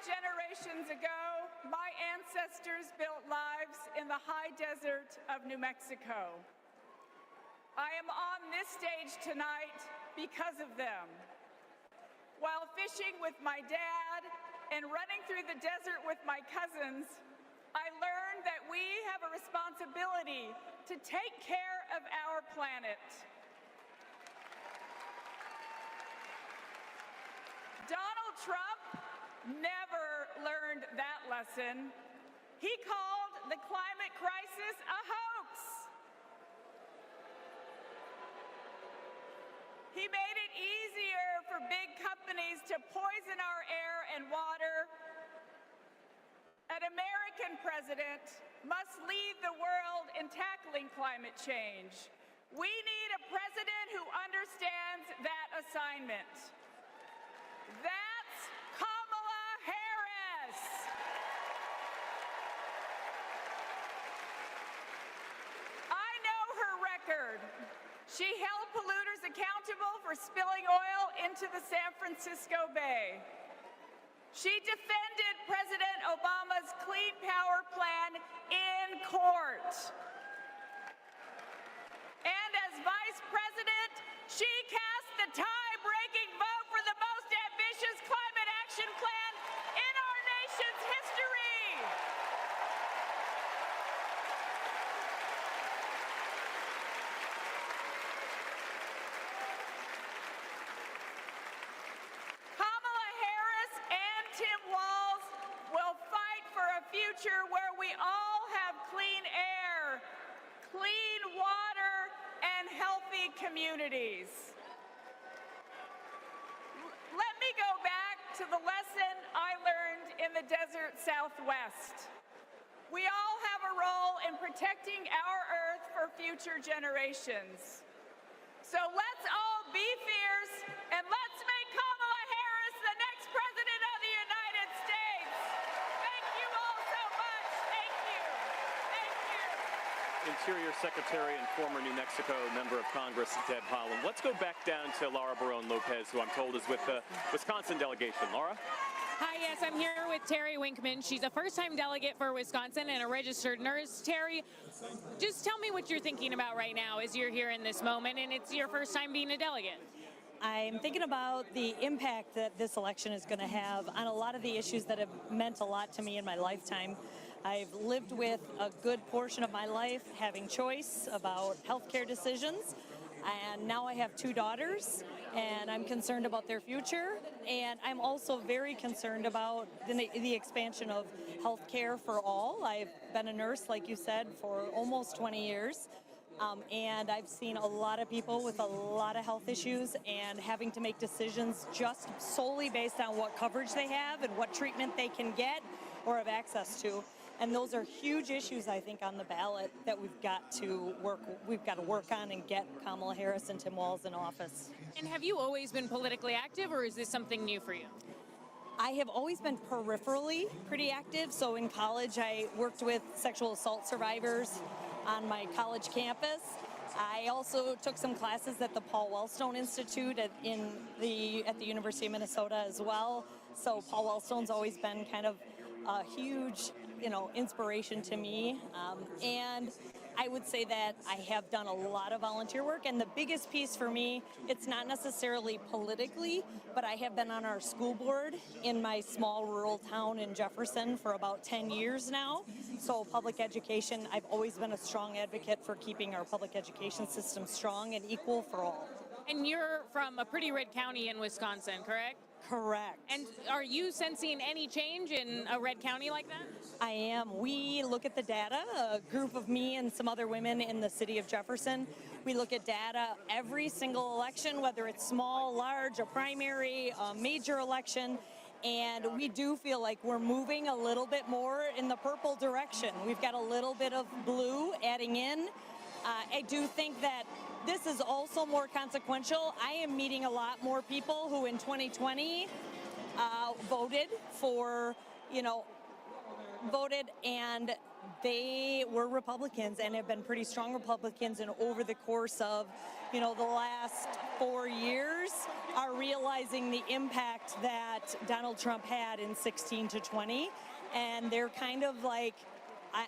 generations ago, my ancestors built lives in the high desert of New Mexico. I am on this stage tonight because of them. While fishing with my dad and running through the desert with my cousins, I learned that we have a responsibility to take care of our planet. Donald Trump never learned that lesson. He called the climate crisis a hoax. He made it easier for big companies to poison our air and water. An American president must lead the world in tackling climate change. We need a president who understands that assignment. That's Kamala Harris. I know her record. She held polluters accountable for spilling oil into the San Francisco Bay. She defended President Obama's Clean Power Plan in court. And as Vice President, she cast the tie-breaking vote for the most ambitious climate action plan in our nation's history. Kamala Harris and Tim Walz will fight for a future where we all have clean air, clean water, and healthy communities. Let me go back to the lesson I learned in the desert Southwest. We all have a role in protecting our Earth for future generations. So let's all be fierce and let's make Kamala Harris the next President of the United States. Thank you all so much. Thank you. Thank you. Interior Secretary and former New Mexico Member of Congress, Deb Haaland. Let's go back down to Laura Barone Lopez, who I'm told is with the Wisconsin delegation. Laura? Hi, yes, I'm here with Terry Winkman. She's a first-time delegate for Wisconsin and a registered nurse. Terry, just tell me what you're thinking about right now as you're here in this moment, and it's your first time being a delegate. I'm thinking about the impact that this election is going to have on a lot of the issues that have meant a lot to me in my lifetime. I've lived with a good portion of my life having choice about healthcare decisions, and now I have 2 daughters, and I'm concerned about their future, and I'm also very concerned about the expansion of healthcare for all. I've been a nurse, like you said, for almost 20 years. And I've seen a lot of people with a lot of health issues and having to make decisions just solely based on what coverage they have and what treatment they can get or have access to. And those are huge issues, I think, on the ballot that we've got to work on and get Kamala Harris and Tim Walz in office. And have you always been politically active, or is this something new for you? I have always been peripherally pretty active. So in college, I worked with sexual assault survivors on my college campus. I also took some classes at the Paul Wellstone Institute at the University of Minnesota as well. So Paul Wellstone's always been kind of a huge, inspiration to me. And I would say that I have done a lot of volunteer work, and the biggest piece for me, it's not necessarily politically, but I have been on our school board in my small rural town in Jefferson for about 10 years now. So public education, I've always been a strong advocate for keeping our public education system strong and equal for all. And you're from a pretty red county in Wisconsin, correct? Correct. And are you sensing any change in a red county like that? I am. We look at the data, a group of me and some other women in the city of Jefferson. We look at data every single election, whether it's small, large, a primary, a major election, and we do feel like we're moving a little bit more in the purple direction. We've got a little bit of blue adding in. I do think that this is also more consequential. I am meeting a lot more people who in 2020 voted for, voted, and they were Republicans and have been pretty strong Republicans, and over the course of, the last 4 years are realizing the impact that Donald Trump had in 16 to 20, and they're kind of like,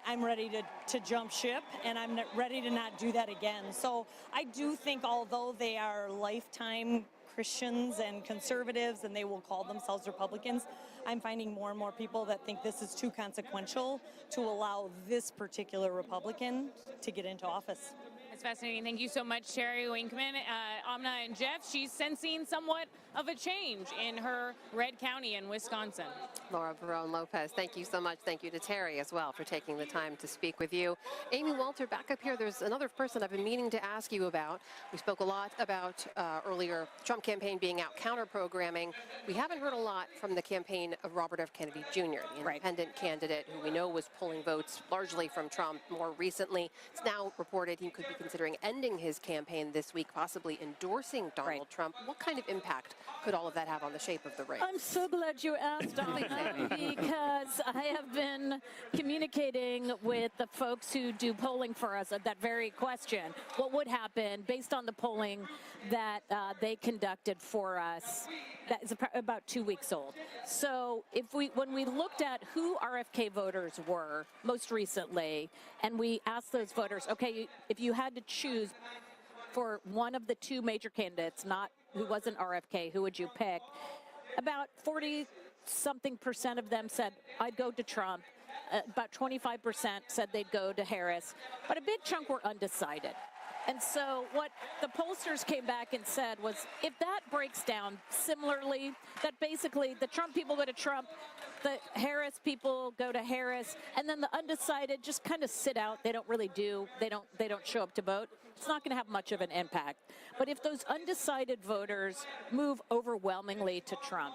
I'm ready to jump ship, and I'm ready to not do that again. So I do think, although they are lifetime Christians and conservatives, and they will call themselves Republicans, I'm finding more and more people that think this is too consequential to allow this particular Republican to get into office. That's fascinating. Thank you so much, Terry Winkman. Amna and Jeff, she's sensing somewhat of a change in her red county in Wisconsin. Laura Barone-Lopez, thank you so much. Thank you to Terry as well for taking the time to speak with you. Amy Walter, back up here, there's another person I've been meaning to ask you about. We spoke a lot about earlier Trump campaign being out counter-programming. We haven't heard a lot from the campaign of Robert F. Kennedy Jr., the independent candidate who we know was pulling votes largely from Trump more recently. It's now reported he could be considering ending his campaign this week, possibly endorsing Donald Trump. What kind of impact could all of that have on the shape of the race? I'm so glad you asked, Anna, because I have been communicating with the folks who do polling for us at that very question. What would happen based on the polling that they conducted for us? That is about 2 weeks old. So when we looked at who RFK voters were most recently, and we asked those voters, okay, if you had to choose for one of the two major candidates, who wasn't RFK, who would you pick? About 40-something% of them said, I'd go to Trump. About 25% said they'd go to Harris. But a big chunk were undecided. And so what the pollsters came back and said was, if that breaks down similarly, that basically the Trump people go to Trump, the Harris people go to Harris, and then the undecided just kind of sit out. They don't show up to vote. It's not going to have much of an impact. But if those undecided voters move overwhelmingly to Trump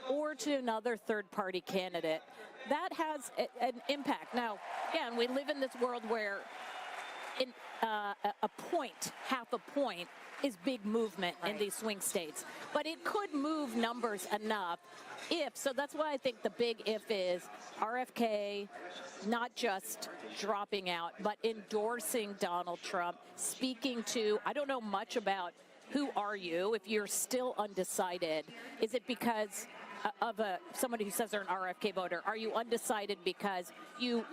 or to another third-party candidate, that has an impact. Now, again, we live in this world where half a point is big movement in these swing states. But it could move numbers enough so that's why I think the big if is RFK not just dropping out, but endorsing Donald Trump, speaking to, I don't know much about who are you if you're still undecided. Is it because of somebody who says they're an RFK voter? Are you undecided because you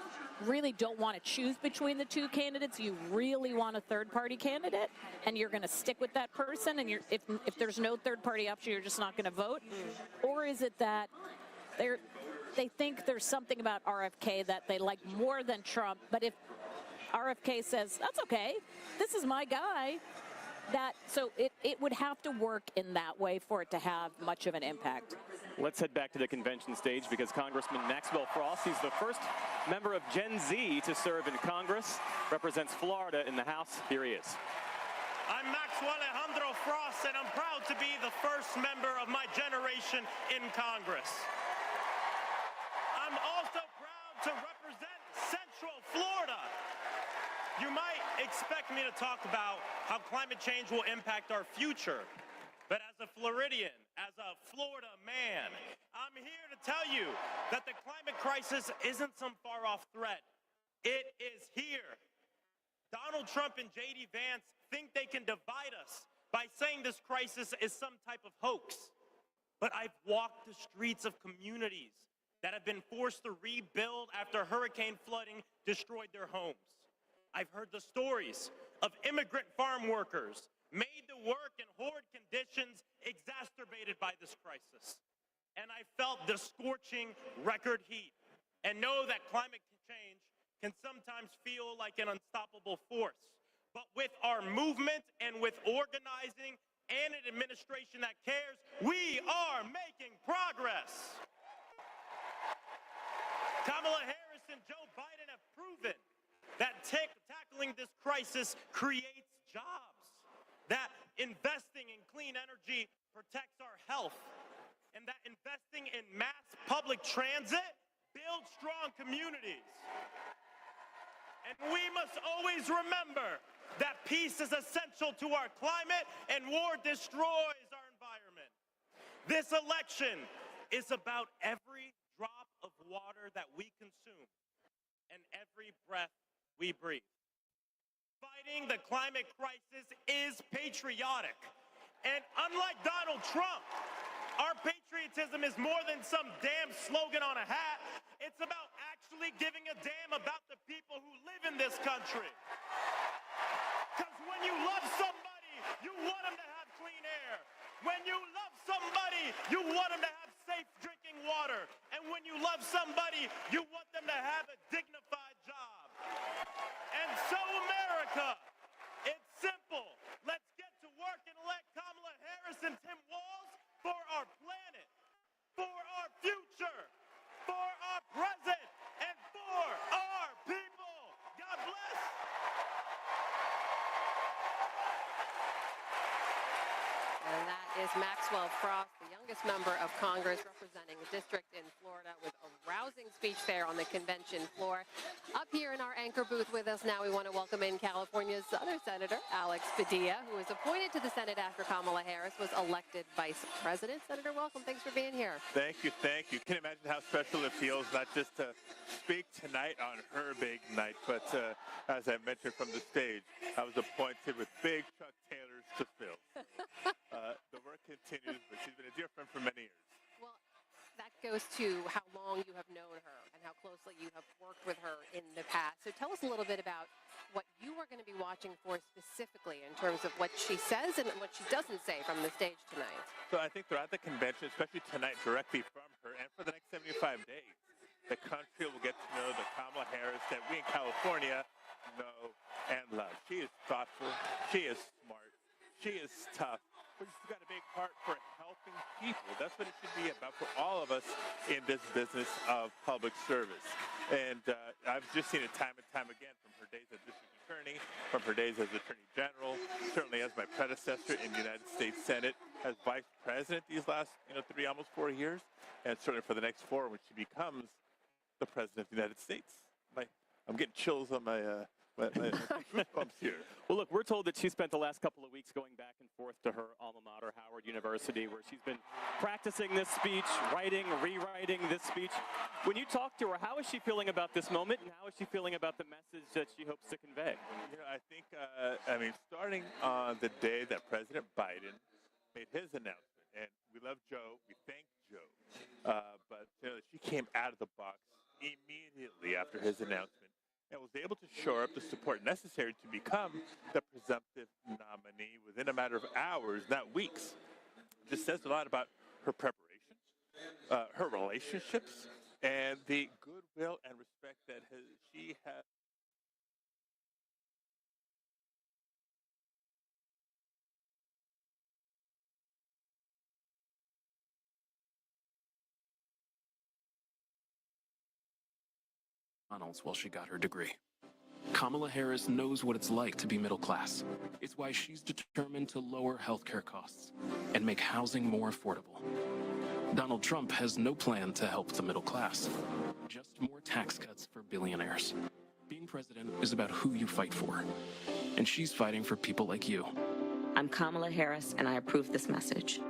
really don't want to choose between the two candidates? You really want a third-party candidate, and you're going to stick with that person, and if there's no third-party option, you're just not going to vote? Or is it that they think there's something about RFK that they like more than Trump, but if RFK says, that's okay, this is my guy, so it would have to work in that way for it to have much of an impact. Let's head back to the convention stage because Congressman Maxwell Frost, he's the first member of Gen Z to serve in Congress, represents Florida in the House. Here he is. I'm Maxwell Frost, and I'm proud to be the first member of my generation in Congress. I'm also proud to represent Central Florida. You might expect me to talk about how climate change will impact our future. But as a Floridian, as a Florida man, I'm here to tell you that the climate crisis isn't some far-off threat. It is here. Donald Trump and J.D. Vance think they can divide us by saying this crisis is some type of hoax. But I've walked the streets of communities that have been forced to rebuild after hurricane flooding destroyed their homes. I've heard the stories of immigrant farm workers made to work in horrid conditions exacerbated by this crisis. And I felt the scorching record heat and know that climate change can sometimes feel like an unstoppable force. But with our movement and with organizing and an administration that cares, we are making progress. Kamala Harris and Joe Biden have proven that tackling this crisis creates jobs, that investing in clean energy protects our health, and that investing in mass public transit builds strong communities. And we must always remember that peace is essential to our climate and war destroys our environment. This election is about every drop of water that we consume we breathe. Fighting the climate crisis is patriotic. And unlike Donald Trump, our patriotism is more than some damn slogan on a hat. It's about actually giving a damn about the people who live in this country. Because when you love somebody, you want them to have clean air. When you love somebody, you want them to have safe drinking water. And when you love somebody, you want them to have a dignified job. And so, America, it's simple. Let's get to work and elect Kamala Harris and Tim Walz for our planet, for our future, for our present, and for our people. God bless. And that is Maxwell Frost, the youngest member of Congress representing a district in Florida, with a rousing speech there on the convention floor. Up here in our anchor booth with us now, we want to welcome in California's other senator, Alex Padilla, who was appointed to the Senate after Kamala Harris was elected vice president. Senator, welcome. Thanks for being here. Thank you, thank you. Can you imagine how special it feels not just to speak tonight on her big night, but as I mentioned from the stage, I was appointed with big Chuck Taylors to fill. The work continues, but she's been a dear friend for many years. Well, that goes to how long you have known her and how closely you have worked with her in the past. So tell us a little bit about what you are going to be watching for specifically in terms of what she says and what she doesn't say from the stage tonight. So I think throughout the convention, especially tonight, directly from her, and for the next 75 days, the country will get to know the Kamala Harris that we in California know and love. She is thoughtful. She is smart. She is tough. But she's got a big heart for helping people. That's what it should be about for all of us in this business of public service. And I've just seen it time and time again, from her days as district attorney, from her days as attorney general, certainly as my predecessor in the United States Senate, as vice president these last 3, almost 4 years, and certainly for the next 4 when she becomes the president of the United States. I'm getting chills on my goosebumps here. Well, look, we're told that she spent the last couple of weeks going back and forth to her alma mater, Howard University, where she's been practicing this speech, writing, rewriting this speech. When you talk to her, how is she feeling about this moment, and how is she feeling about the message that she hopes to convey? I think, starting on the day that President Biden made his announcement, and we love Joe, we thank Joe, but she came out of the box immediately after his announcement and was able to shore up the support necessary to become the presumptive nominee within a matter of hours, not weeks. This says a lot about her preparation, her relationships, and the goodwill and respect that she has. While she got her degree. Kamala Harris knows what it's like to be middle class. It's why she's determined to lower healthcare costs and make housing more affordable. Donald Trump has no plan to help the middle class, just more tax cuts for billionaires. Being president is about who you fight for, and she's fighting for people like you. I'm Kamala Harris, and I approve this message.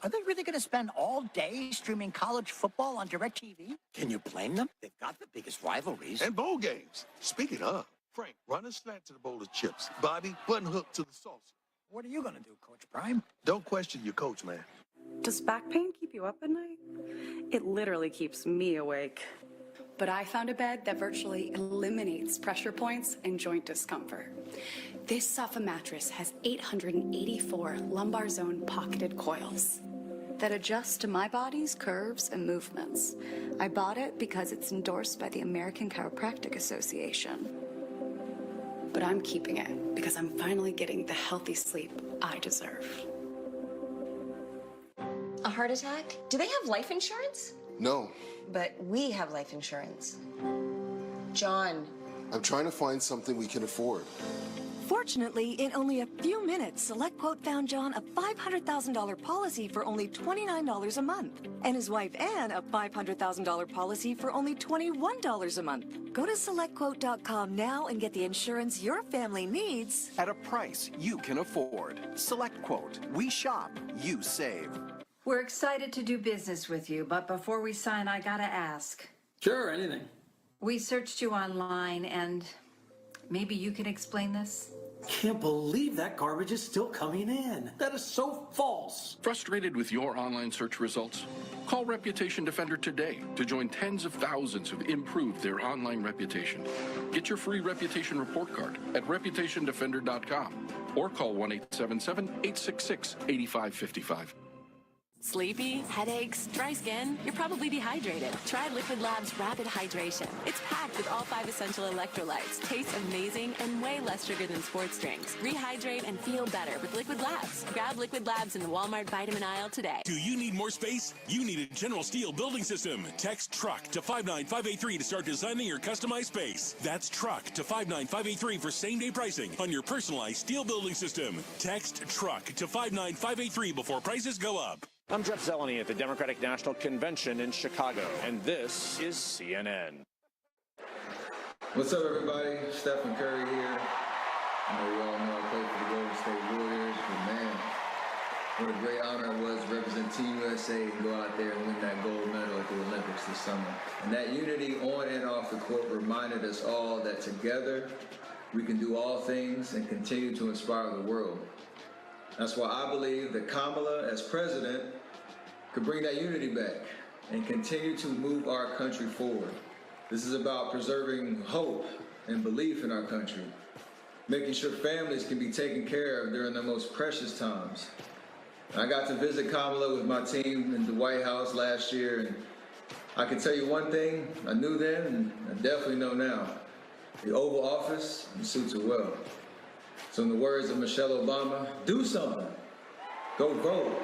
Are they really going to spend all day streaming college football on DirecTV? Can you blame them? They've got the biggest rivalries. And bowl games. Speaking of, Frank, run a slant to the bowl of chips. Bobby, button hook to the salsa. What are you going to do, Coach Prime? Don't question your coach, man. Does back pain keep you up at night? It literally keeps me awake. But I found a bed that virtually eliminates pressure points and joint discomfort. This Safa mattress has 884 lumbar zone pocketed coils that adjust to my body's curves and movements. I bought it because it's endorsed by the American Chiropractic Association. But I'm keeping it because I'm finally getting the healthy sleep I deserve. A heart attack? Do they have life insurance? No. But we have life insurance. John. I'm trying to find something we can afford. Fortunately, in only a few minutes, SelectQuote found John a $500,000 policy for only $29 a month, and his wife Anne a $500,000 policy for only $21 a month. Go to SelectQuote.com now and get the insurance your family needs at a price you can afford. SelectQuote. We shop, you save. We're excited to do business with you, but before we sign, I gotta ask. Sure, anything. We searched you online, and Maybe you can explain this? Can't believe that garbage is still coming in. That is so false. Frustrated with your online search results? Call Reputation Defender today to join tens of thousands who've improved their online reputation. Get your free reputation report card at reputationdefender.com or call 1-877-866-8555. Sleepy? Headaches? Dry skin? You're probably dehydrated. Try Liquid Labs Rapid Hydration. It's packed with all 5 essential electrolytes, tastes amazing, and way less sugar than sports drinks. Rehydrate and feel better with Liquid Labs. Grab Liquid Labs in the Walmart vitamin aisle today. Do you need more space? You need a General Steel building system. Text TRUCK to 59583 to start designing your customized space. That's TRUCK to 59583 for same-day pricing on your personalized steel building system. Text TRUCK to 59583 before prices go up. I'm Jeff Zeleny at the Democratic National Convention in Chicago, and this is CNN. What's up, everybody? Steph Curry here. I know you all know I played for the Golden State Warriors, but man, what a great honor it was to represent Team USA and go out there and win that gold medal at the Olympics this summer. And that unity on and off the court reminded us all that together we can do all things and continue to inspire the world. That's why I believe that Kamala, as president, could bring that unity back and continue to move our country forward. This is about preserving hope and belief in our country, making sure families can be taken care of during their most precious times. I got to visit Kamala with my team in the White House last year, and I can tell you one thing, I knew then and I definitely know now. The Oval Office suits her well. So in the words of Michelle Obama, do something. Go vote.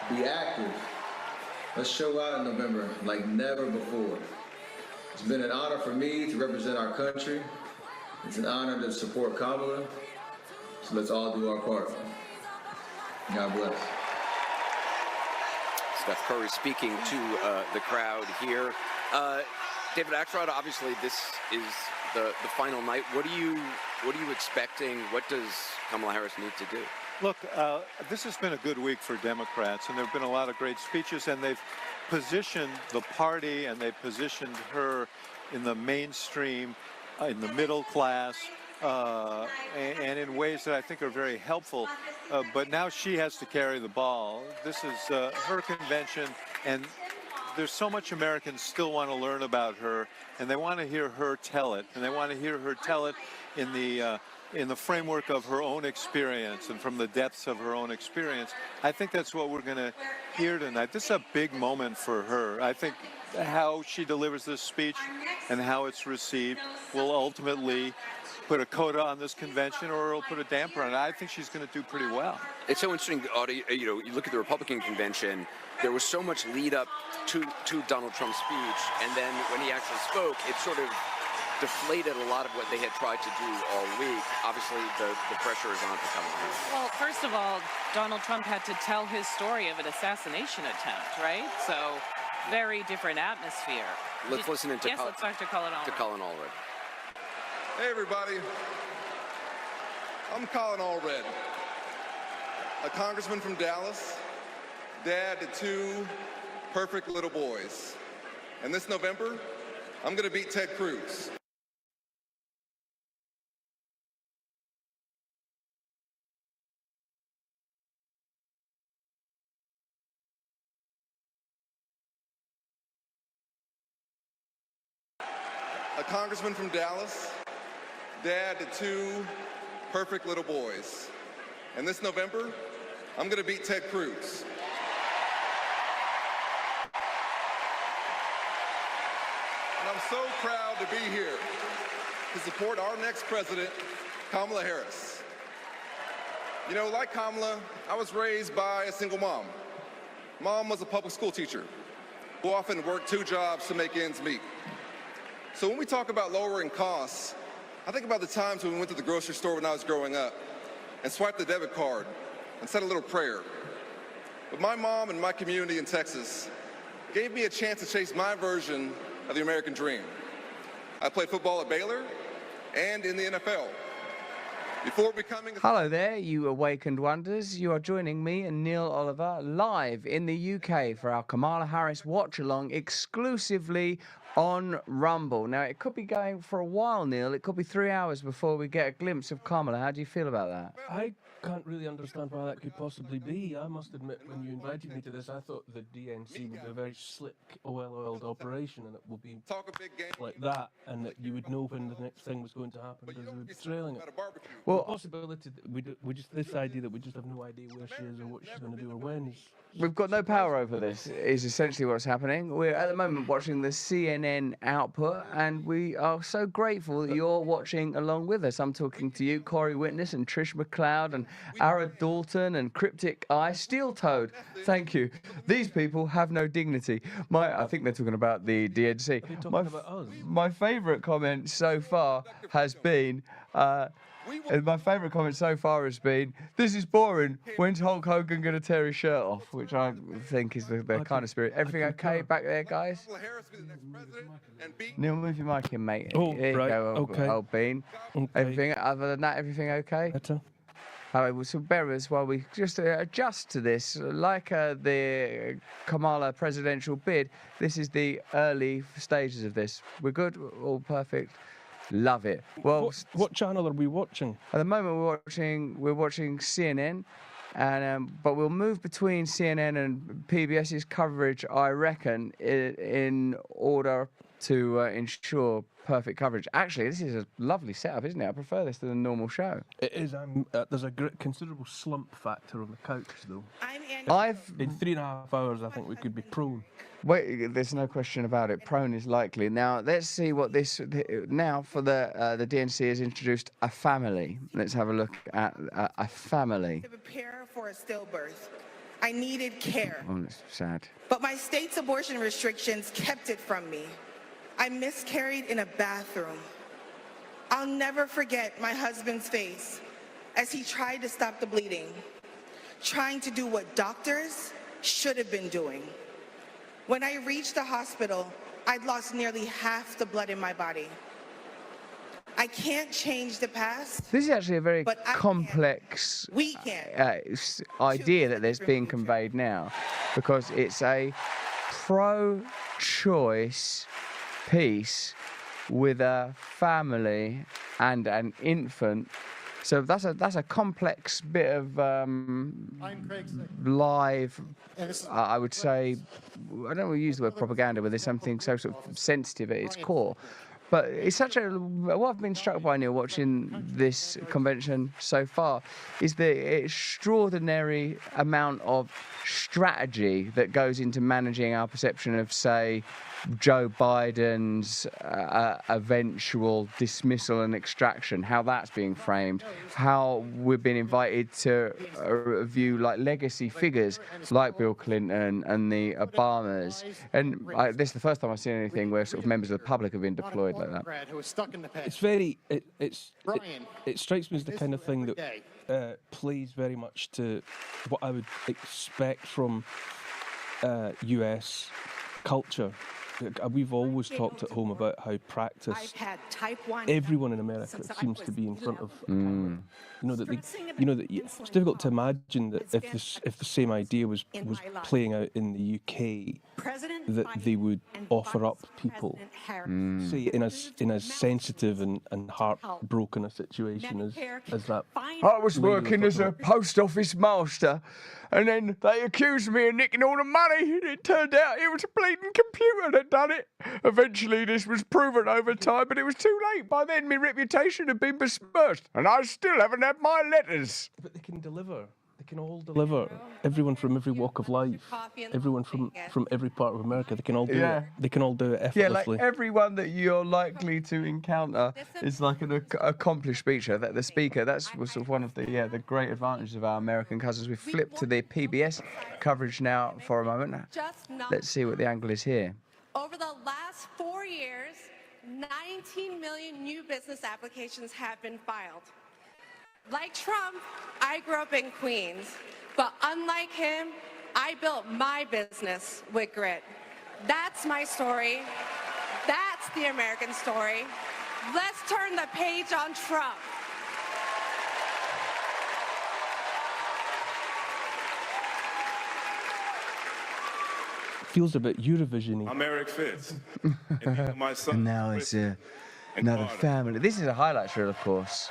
Be active. Let's show out in November like never before. It's been an honor for me to represent our country. It's an honor to support Kamala. So let's all do our part. God bless. Steph Curry speaking to the crowd here. David Axelrod, obviously this is the final night. What are you expecting? What does Kamala Harris need to do? Look, this has been a good week for Democrats, and there have been a lot of great speeches, and they've positioned the party and they've positioned her in the mainstream, in the middle class, and in ways that I think are very helpful. But now she has to carry the ball. This is her convention, and there's so much Americans still want to learn about her, and they want to hear her tell it, and they want to hear her tell it in the framework of her own experience and from the depths of her own experience. I think that's what we're going to hear tonight. This is a big moment for her. I think how she delivers this speech and how it's received will ultimately put a coda on this convention, or it'll put a damper on it. I think she's going to do pretty well. It's so interesting, Audie, you look at the Republican convention, there was so much lead up to Donald Trump's speech, and then when he actually spoke, it sort of deflated a lot of what they had tried to do all week. Obviously, the pressure is on to Kamala Harris. Well, first of all, Donald Trump had to tell his story of an assassination attempt, right? So, very different atmosphere. Let's listen into let's talk to Colin Allred. Hey, everybody. I'm Colin Allred, a congressman from Dallas, dad to 2 perfect little boys. And this November, I'm going to beat Ted Cruz. A congressman from Dallas, dad to 2 perfect little boys. And this November, I'm going to beat Ted Cruz. And I'm so proud to be here to support our next president, Kamala Harris. You know, like Kamala, I was raised by a single mom. Mom was a public school teacher who often worked 2 jobs to make ends meet. So when we talk about lowering costs, I think about the times when we went to the grocery store when I was growing up and swiped the debit card and said a little prayer. But my mom and my community in Texas gave me a chance to chase my version of the American dream. I played football at Baylor and in the NFL. Before becoming Hello there, you awakened wonders. You are joining me and Neil Oliver live in the UK for our Kamala Harris watch-along exclusively on Rumble. Now, it could be going for a while, Neil. It could be 3 hours before we get a glimpse of Kamala. How do you feel about that? I can't really understand why that could possibly be. I must admit, when you invited me to this, I thought the DNC would be a very slick, well-oiled operation, and it will be like that, and that you would know when the next thing was going to happen because we would be trailing it. Well, the possibility that we just this idea that we just have no idea where she is or what she's going to do or when is. We've got no power over this, is essentially what's happening. We're at the moment watching the CNN output, and we are so grateful that you're watching along with us. I'm talking to you, Corey Witness, and Trish McLeod, and Ara Dalton, and Cryptic Eye, Steel Toad. Thank you. These people have no dignity. I think they're talking about the DNC. My favourite comment so far has been... my favourite comment so far has been, "This is boring. When's Hulk Hogan going to tear his shirt off?" Which I think is the kind of spirit. Everything okay back there, guys? Neil, move your mic in, mate. Oh, Here you right. go, Okay. old bean. Okay. Everything other than that, everything okay? Better. So bear with us while we just adjust to this. Like the Kamala presidential bid, this is the early stages of this. We're good, all perfect. Love it. Well, what channel are we watching? At the moment, we're watching CNN, and but we'll move between CNN and PBS's coverage, I reckon, in order to ensure perfect coverage. Actually, this is a lovely setup, isn't it? I prefer this to the normal show. It is. There's a considerable slump factor on the couch, though. In 3.5 hours, I think we could be prone. Wait, there's no question about it. Prone is likely. Now, let's see what this... Now, for the DNC has introduced a family. Let's have a look at a family. To prepare for a stillbirth, I needed care. Oh, that's sad. But my state's abortion restrictions kept it from me. I miscarried in a bathroom. I'll never forget my husband's face as he tried to stop the bleeding, trying to do what doctors should have been doing. When I reached the hospital, I'd lost nearly half the blood in my body. I can't change the past. This is actually a very complex idea that's being conveyed now, because it's a pro-choice piece with a family and an infant. So that's a complex bit of live, I would say, I don't want to use the word propaganda, but there's something so sort of sensitive at its core. But it's such a, what I've been struck by, Neil, watching this convention so far, is the extraordinary amount of strategy that goes into managing our perception of, say, Joe Biden's eventual dismissal and extraction, how that's being framed, how we've been invited to view like legacy figures like Bill Clinton and the Obamas. And this is the first time I've seen anything where sort of members of the public have been deployed like that. It's very, it strikes me as the kind of thing that plays very much to what I would expect from US culture. We've always talked at home about how practiced everyone in America seems to be in front of. It's difficult to imagine that if the same idea was playing out in the UK, that they would offer up people, say in as sensitive and heartbroken a situation as that. I was working as a post office master, and then they accused me of nicking all the money. It turned out it was a bleeding computer that done it. Eventually, this was proven over time, but it was too late. By then, my reputation had been besmirched, and I still haven't had my letters. But they can deliver. They can all deliver. Everyone from every walk of life, everyone from every part of America, they can all do it. They can all do it effortlessly. Yeah, like everyone that you're likely to encounter is like an accomplished speaker. That the speaker, that's sort of one of the great advantages of our American cousins. We flip to the PBS coverage now for a moment. Let's see what the angle is here. Over the last 4 years, 19 million new business applications have been filed. Like Trump, I grew up in Queens, but unlike him, I built my business with grit. That's my story. That's the American story. Let's turn the page on Trump. feels a bit Eurovision-y. I'm Eric Fitz. And these are my sons. And now it's another family. This is a highlight reel, of course.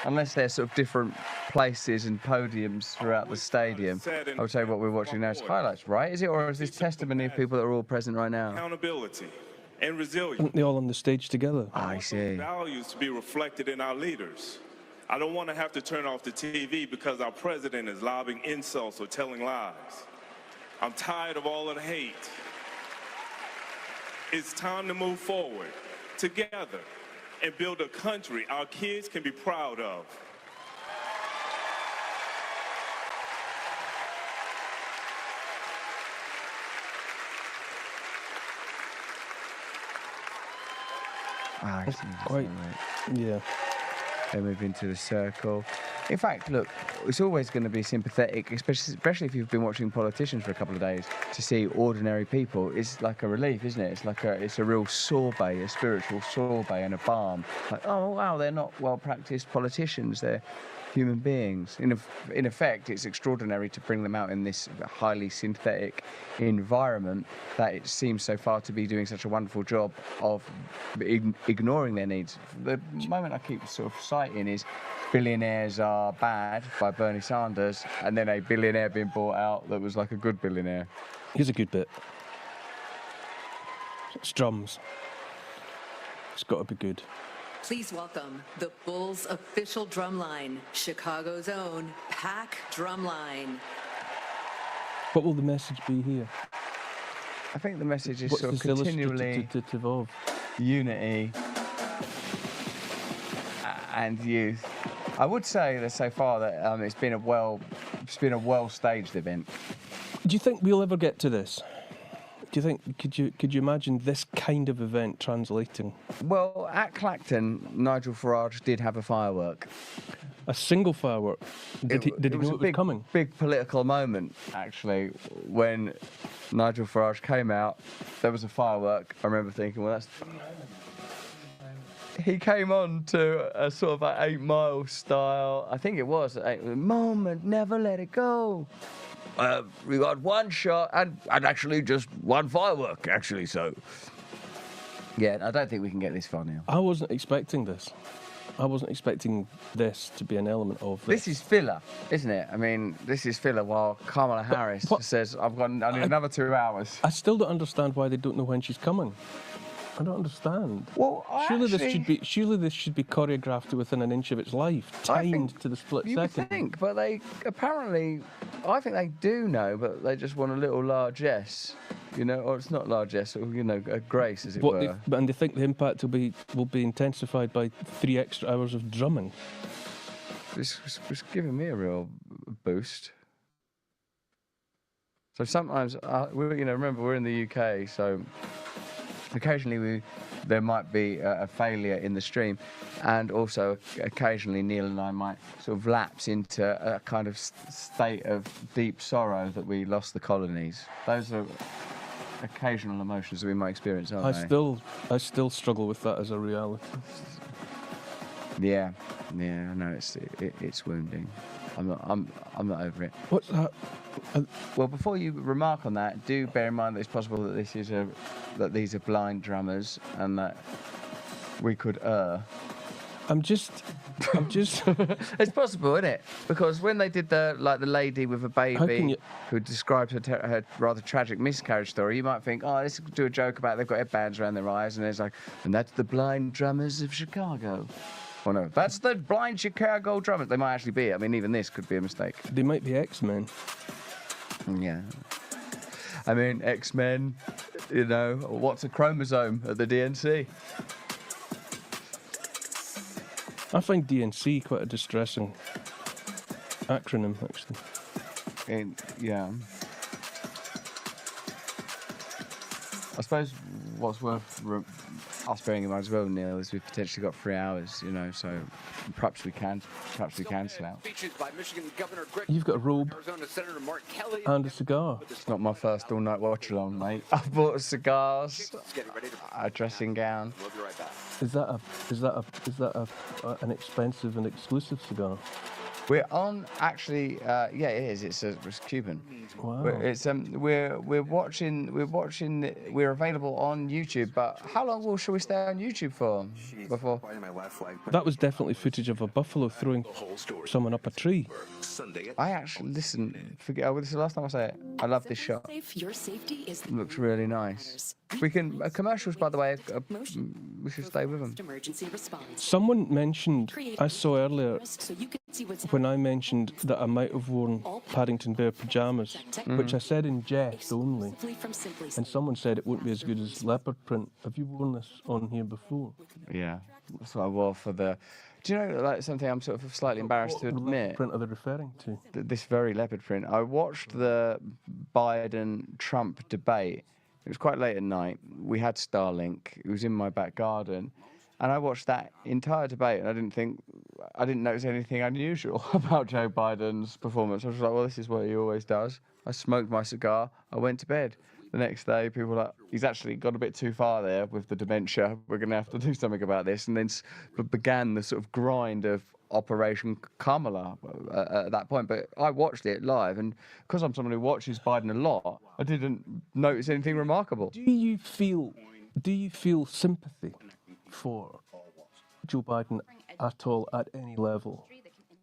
Unless they're sort of different places and podiums throughout the stadium. I'll tell you what we're watching now is highlights, right? Is it, or is this testimony of people that are all present right now? Accountability and resilience. Aren't they all on the stage together? I see. Values to be reflected in our leaders. I don't want to have to turn off the TV because our president is lobbing insults or telling lies. I'm tired of all of the hate. It's time to move forward together and build a country our kids can be proud of. Yeah. They move into the circle. In fact, look, it's always going to be sympathetic, especially if you've been watching politicians for a couple of days, to see ordinary people. It's like a relief, isn't it? It's a real sorbet, a spiritual sorbet and a balm. Like, oh, wow, they're not well-practiced politicians. They're human beings. In effect, it's extraordinary to bring them out in this highly synthetic environment that it seems so far to be doing such a wonderful job of ignoring their needs. The moment I keep sort of citing is Billionaires Are Bad by Bernie Sanders, and then a billionaire being bought out that was like a good billionaire. Here's a good bit. It's drums. It's got to be good. Please welcome the Bulls' official drumline, Chicago's own Pack Drumline. What will the message be here? I think the message is What's sort of this continually illustrative of? Unity and youth. I would say that so far that it's been a well-staged event. Do you think we'll ever get to this? Do you think could you imagine this kind of event translating? Well, at Clacton, Nigel Farage did have a firework. A single firework. Did he know it was coming? Big political moment, actually, when Nigel Farage came out. There was a firework. I remember thinking, well, that's. He came on to a sort of like 8 Mile style. I think it was moment, never let it go. We got one shot and actually just one firework, actually, so. Yeah, I don't think we can get this far now. I wasn't expecting this. I wasn't expecting this to be an element of this. This is filler, isn't it? I mean, this is filler while Kamala Harris says, I need another 2 hours. I still don't understand why they don't know when she's coming. I don't understand. Well, surely this should be choreographed within an inch of its life, timed to the split second. You would think, but they apparently, I think they do know, but they just want a little largesse, or it's not largesse, or a grace, as it were. And they think the impact will be intensified by 3 extra hours of drumming. It's giving me a real boost. So sometimes, remember we're in the UK, so. Occasionally there might be a failure in the stream, and also occasionally Neil and I might sort of lapse into a kind of state of deep sorrow that we lost the colonies. Those are occasional emotions that we might experience, aren't they? I still struggle with that as a reality. Yeah, I know it's wounding. I'm not over it. What's that? Well, before you remark on that, do bear in mind that it's possible that these are blind drummers and that we could err. I'm just. It's possible, isn't it? Because when they did the lady with a baby who described her rather tragic miscarriage story, you might think, oh, let's do a joke about they've got headbands around their eyes, and there's like, and that's the blind drummers of Chicago. Oh no, that's the blind Chicago drummers. They might actually be. I mean, even this could be a mistake. They might be X-Men. Yeah. I mean, X-Men, what's a chromosome at the DNC? I find DNC quite a distressing acronym, actually. Yeah. I suppose what's worth us bearing in mind as well, Neil, is we've potentially got 3 hours, so perhaps we can slow out. You've got a robe and a cigar. It's not my first all-night watch-along, mate. I bought cigars, a dressing gown. We'll be right back. Is that an expensive and exclusive cigar? We're on, actually, yeah, it is. It's Cuban. Wow. We're watching. We're available on YouTube. But how long shall we stay on YouTube for? Before that was definitely footage of a buffalo throwing someone up a tree. I actually listen. Forget. Oh, this is the last time I say it. I love this shot. Your safety is It looks really nice. We can commercials, by the way. We should stay with them. emergency response. Someone mentioned, I saw earlier, So you can see what's when I mentioned that I might have worn Paddington Bear pyjamas, which I said in jest only, and someone said it wouldn't be as good as leopard print. Have you worn this on here before? Yeah, that's what I wore for the. Do you know, like, something I'm sort of slightly embarrassed to What admit? leopard print are they referring to? This very leopard print. I watched the Biden-Trump debate. It was quite late at night. We had Starlink. It was in my back garden. And I watched that entire debate, and I didn't notice anything unusual about Joe Biden's performance. I was like, well, this is what he always does. I smoked my cigar. I went to bed. The next day, people were like, he's actually got a bit too far there with the dementia. We're going to have to do something about this. And then began the sort of grind of Operation Kamala at that point. But I watched it live, and because I'm someone who watches Biden a lot, I didn't notice anything remarkable. Do you feel sympathy for Joe Biden at all, at any level?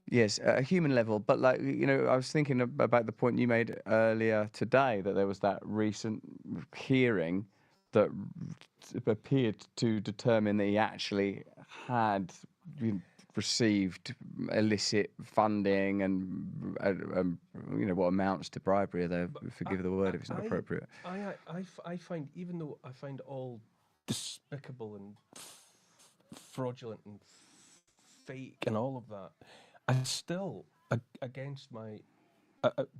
Yes, at a human level, but like, you know, I was thinking about the point you made earlier today, that there was that recent hearing that appeared to determine that he actually had received illicit funding and you know, what amounts to bribery, though, forgive the word if it's not appropriate. I find, even though I find all despicable and fraudulent and fake and all of that, I still, against my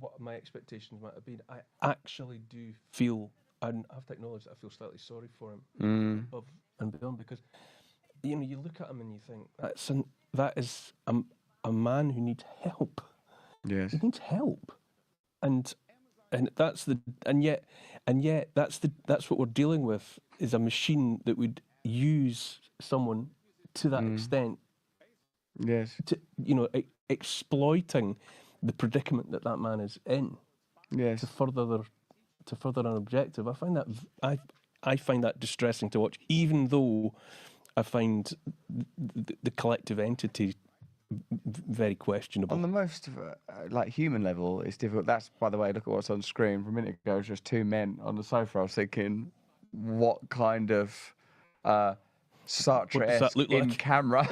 what my expectations might have been, I actually do feel, and I have to acknowledge that I feel slightly sorry for him above and beyond, because, you know, you look at him and you think that is a man who needs help. Yes, he needs help, and yet that's what we're dealing with, is a machine that would use someone to that extent. Yes, to, you know, exploiting the predicament that man is in. Yes, to further an objective. I find that distressing to watch, even though I find the collective entity very questionable. On the most like human level, it's difficult. That's, by the way, look at what's on screen. For a minute ago, it was just two men on the sofa. I was thinking, what kind of Sartre-esque in camera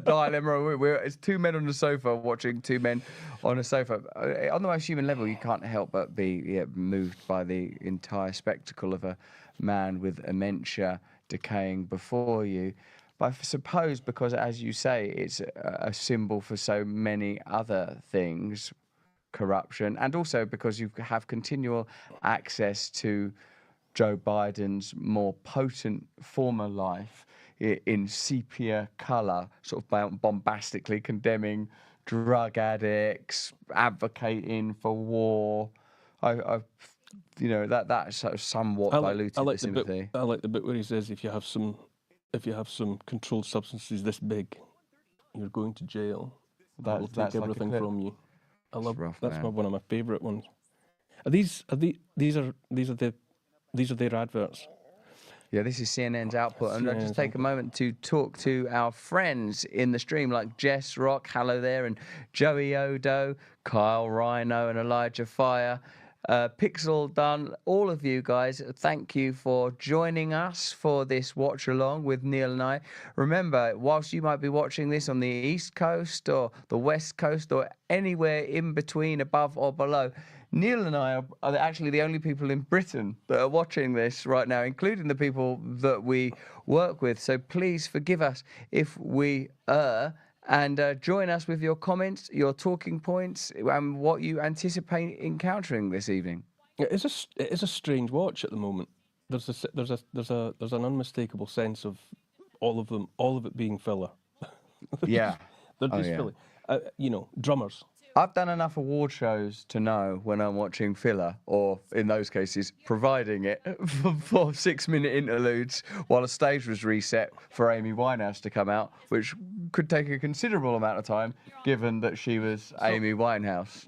dilemma. It's two men on the sofa watching two men on a sofa. On the most human level, you can't help but be moved by the entire spectacle of a man with dementia decaying before you. But I suppose because, as you say, it's a symbol for so many other things, corruption, and also because you have continual access to Joe Biden's more potent former life in sepia colour, sort of bombastically condemning drug addicts, advocating for war. You know, that sort of somewhat diluted the sympathy. I like the bit where he says, if you have some controlled substances this big, you're going to jail. That will take everything from you. I love that's one of my favourite ones. These are their adverts. Yeah, this is CNN's output, and I'll just take a moment to talk to our friends in the stream, like Jess Rock, hello there, and Joey Odo, Kyle Rhino, and Elijah Fire. Pixel Done, all of you guys, thank you for joining us for this watch along with Neil and I. Remember, whilst you might be watching this on the East Coast or the West Coast or anywhere in between, above or below, Neil and I are actually the only people in Britain that are watching this right now, including the people that we work with. So please forgive us if we err. And join us with your comments, your talking points, and what you anticipate encountering this evening. It is a strange watch at the moment. There's an unmistakable sense of all of it being filler. Yeah, they're just filler. You know, drummers. I've done enough award shows to know when I'm watching filler, or in those cases, providing it for 6-minute interludes while a stage was reset for Amy Winehouse to come out, which could take a considerable amount of time, given that she was Amy Winehouse.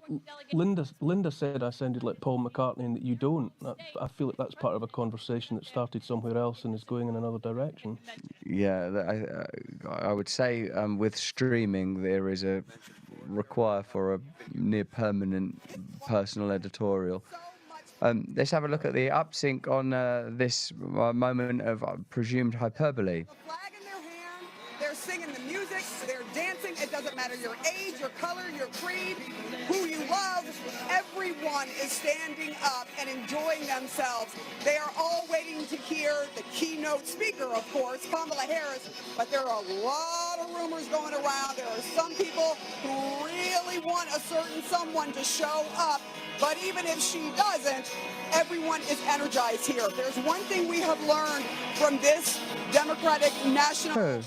Linda said I sounded like Paul McCartney and that you don't. I feel like that's part of a conversation that started somewhere else and is going in another direction. Yeah, I would say with streaming there is a require for a near permanent personal editorial. Let's have a look at the upsync on this moment of presumed hyperbole. Flag in their hand, they're singing the music, they're dancing. It doesn't matter your age, your color, your creed, who you love. Everyone is standing up and enjoying themselves. They are all waiting to hear the keynote speaker, of course, Kamala Harris. But there are a lot of rumors going around. There are some people who really want a certain someone to show up. But even if she doesn't, everyone is energized here. If there's one thing we have learned from this Democratic National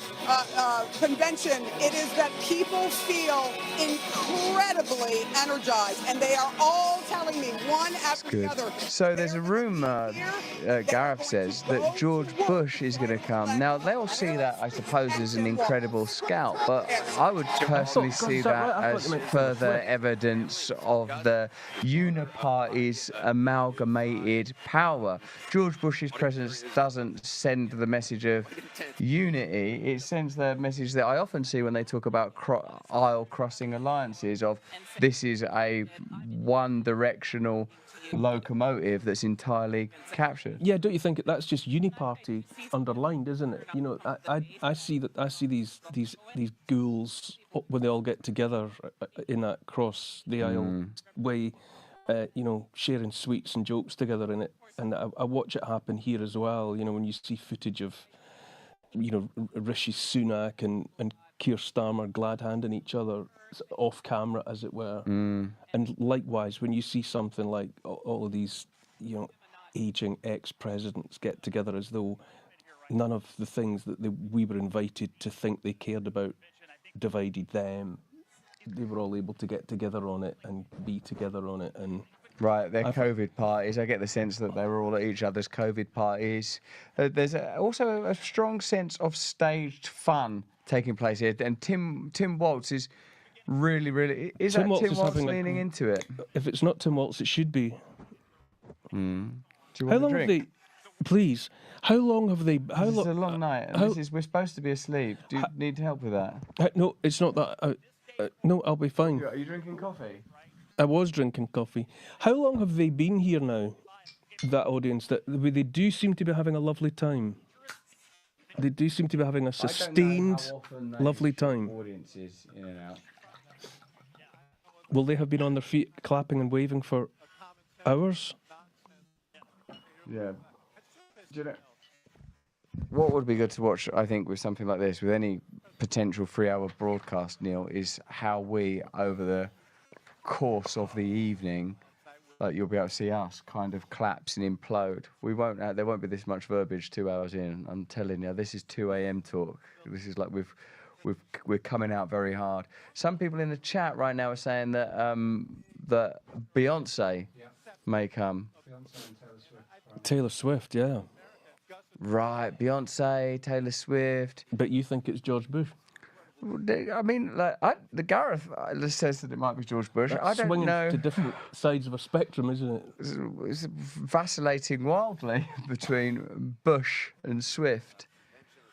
Convention, it is that people feel incredibly energized, and they are all telling me one after the other. So there's a rumour, Gareth says, that George Bush is going to come. Now, they'll see that, I suppose, as an incredible scout, but I would personally see that as further evidence of the Uniparty's amalgamated power. George Bush's presence doesn't send the message of unity. It sends the message that I often see when they talk about aisle-crossing alliances of this is a one-directional locomotive that's entirely captured. Yeah, don't you think that's just Uniparty underlined, isn't it? You know, I see these ghouls when they all get together in that cross the aisle way, you know, sharing sweets and jokes together in it, and I watch it happen here as well. You know, when you see footage of, you know, Rishi Sunak and Keir Starmer glad-handing each other off camera, as it were. And likewise, when you see something like all of these, you know, aging ex-presidents get together as though none of the things that we were invited to think they cared about divided them. They were all able to get together on it and be together on it. And right, they're COVID parties. I get the sense that they were all at each other's COVID parties. There's also a strong sense of staged fun taking place here. And Tim Waltz is really... Is Tim Waltz leaning into it? If it's not Tim Waltz, it should be. Do you How want long a have drink? they... Please. How long have they... This is a long night. And we're supposed to be asleep. Do you need help with that? No, it's not that. No, I'll be fine. Are you drinking coffee? I was drinking coffee. How long have they been here now, that audience? They do seem to be having a lovely time. They do seem to be having a sustained, lovely time. Audiences in and out. Will they have been on their feet clapping and waving for hours? Yeah. Do you know, what would be good to watch, I think, with something like this, with any potential 3-hour broadcast, Neil, is how we, over the course of the evening, like you'll be able to see us kind of collapse and implode. There won't be this much verbiage 2 hours in. I'm telling you, this is 2 a.m. talk. This is like we're coming out very hard. Some people in the chat right now are saying that that Beyonce may come. Taylor Swift, yeah. Right, Beyonce, Taylor Swift. But you think it's George Bush? I mean, like, the Gareth says that it might be George Bush. That's I don't swinging know. to different sides of a spectrum, isn't it? It's vacillating wildly between Bush and Swift.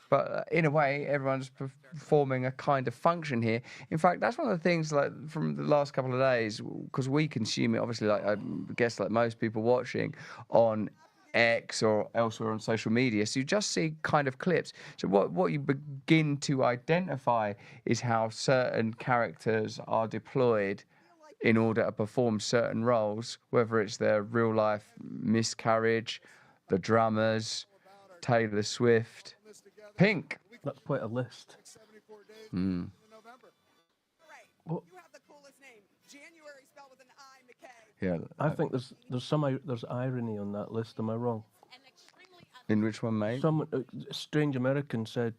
But in a way, everyone's performing a kind of function here. In fact, that's one of the things, like, from the last couple of days, because we consume it, obviously, like I guess, like most people watching on X or elsewhere on social media, so you just see kind of clips. So what you begin to identify is how certain characters are deployed in order to perform certain roles, whether it's their real life miscarriage, the drummers, Taylor Swift, Pink. That's quite a list. What? Yeah, I think there's irony on that list. Am I wrong? In which one, mate? Someone, a strange American said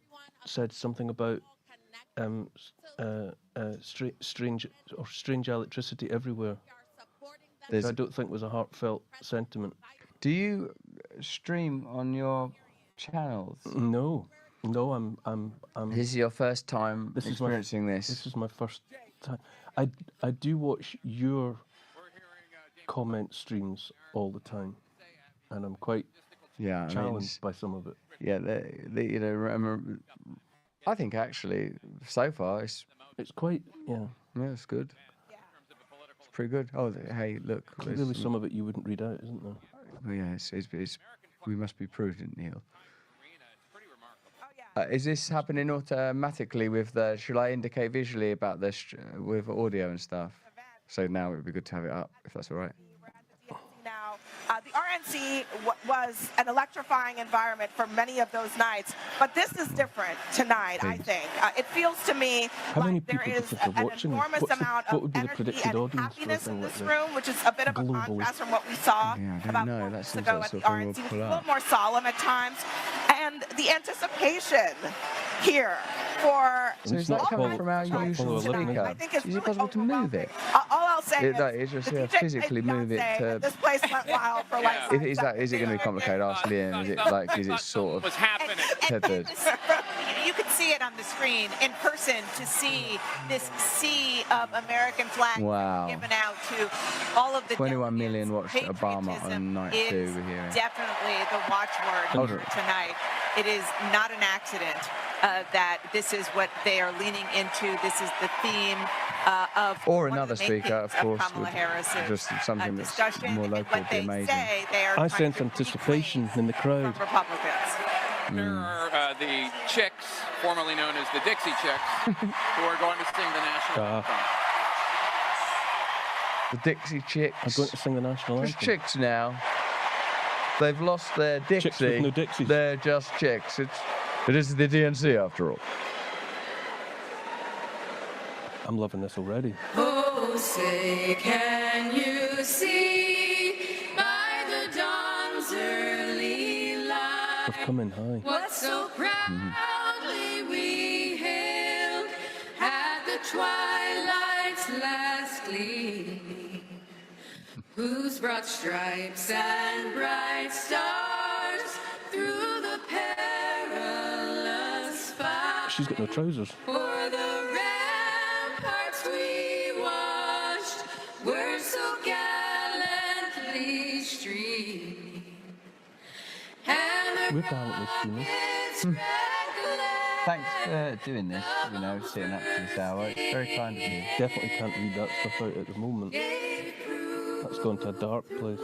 something about strange electricity everywhere. I don't think was a heartfelt sentiment. Do you stream on your channels? No. No, I'm. This is your first time experiencing this. This is my first time. I do watch your comment streams all the time, and I'm quite challenged by some of it. Yeah, you know, I think actually so far it's quite it's good. It's pretty good. Oh, hey, look. Clearly, some of it you wouldn't read out, isn't there? Well, yeah, it's we must be prudent, Neil. Is this happening automatically with the? Should I indicate visually about this with audio and stuff? So now it would be good to have it up, if that's all right. The RNC was an electrifying environment for many of those nights, but this is different tonight, I think. It feels to me like there is an enormous amount of energy and happiness in this room, which is a bit of a contrast from what we saw about 4 weeks ago at the RNC, which was a little more solemn at times. And the anticipation here for... So is that coming from our usual speaker? I think it's Is it possible to move it? All I'll say is just physically move it to... This place went wild for like... Is it going to be complicated? Ask Liam. Is it sort of tethered? You could see it on the screen in person to see this sea of American flags given out to all of the 21 million watched Obama on night 2. We're hearing. Definitely the watchword here tonight. It is not an accident that this is what they are leaning into. This is the theme of or another speaker, of course, Kamala Harris's just something that's more local would be amazing. I sense anticipation in the crowd. Republicans. There are the Chicks, formerly known as the Dixie Chicks, who are going to sing the national anthem. The Dixie Chicks. I'm going to sing the national anthem. Just chicks now. They've lost their Dixie. Chicks with no Dixies. They're just chicks. It is the DNC after all. I'm loving this already. Oh, say, can you see by the dawn's early light They've come in high. what so proudly we hailed at the twilight's last gleaming, whose broad stripes and bright stars through the perilous fight. She's got no trousers. For the ramparts we watched were so gallantly streaming. And We're gallantly streaming. Thanks for doing this, sitting up to this hour. It's very kind of you. Definitely can't read that stuff out at the moment. That's gone to a dark place.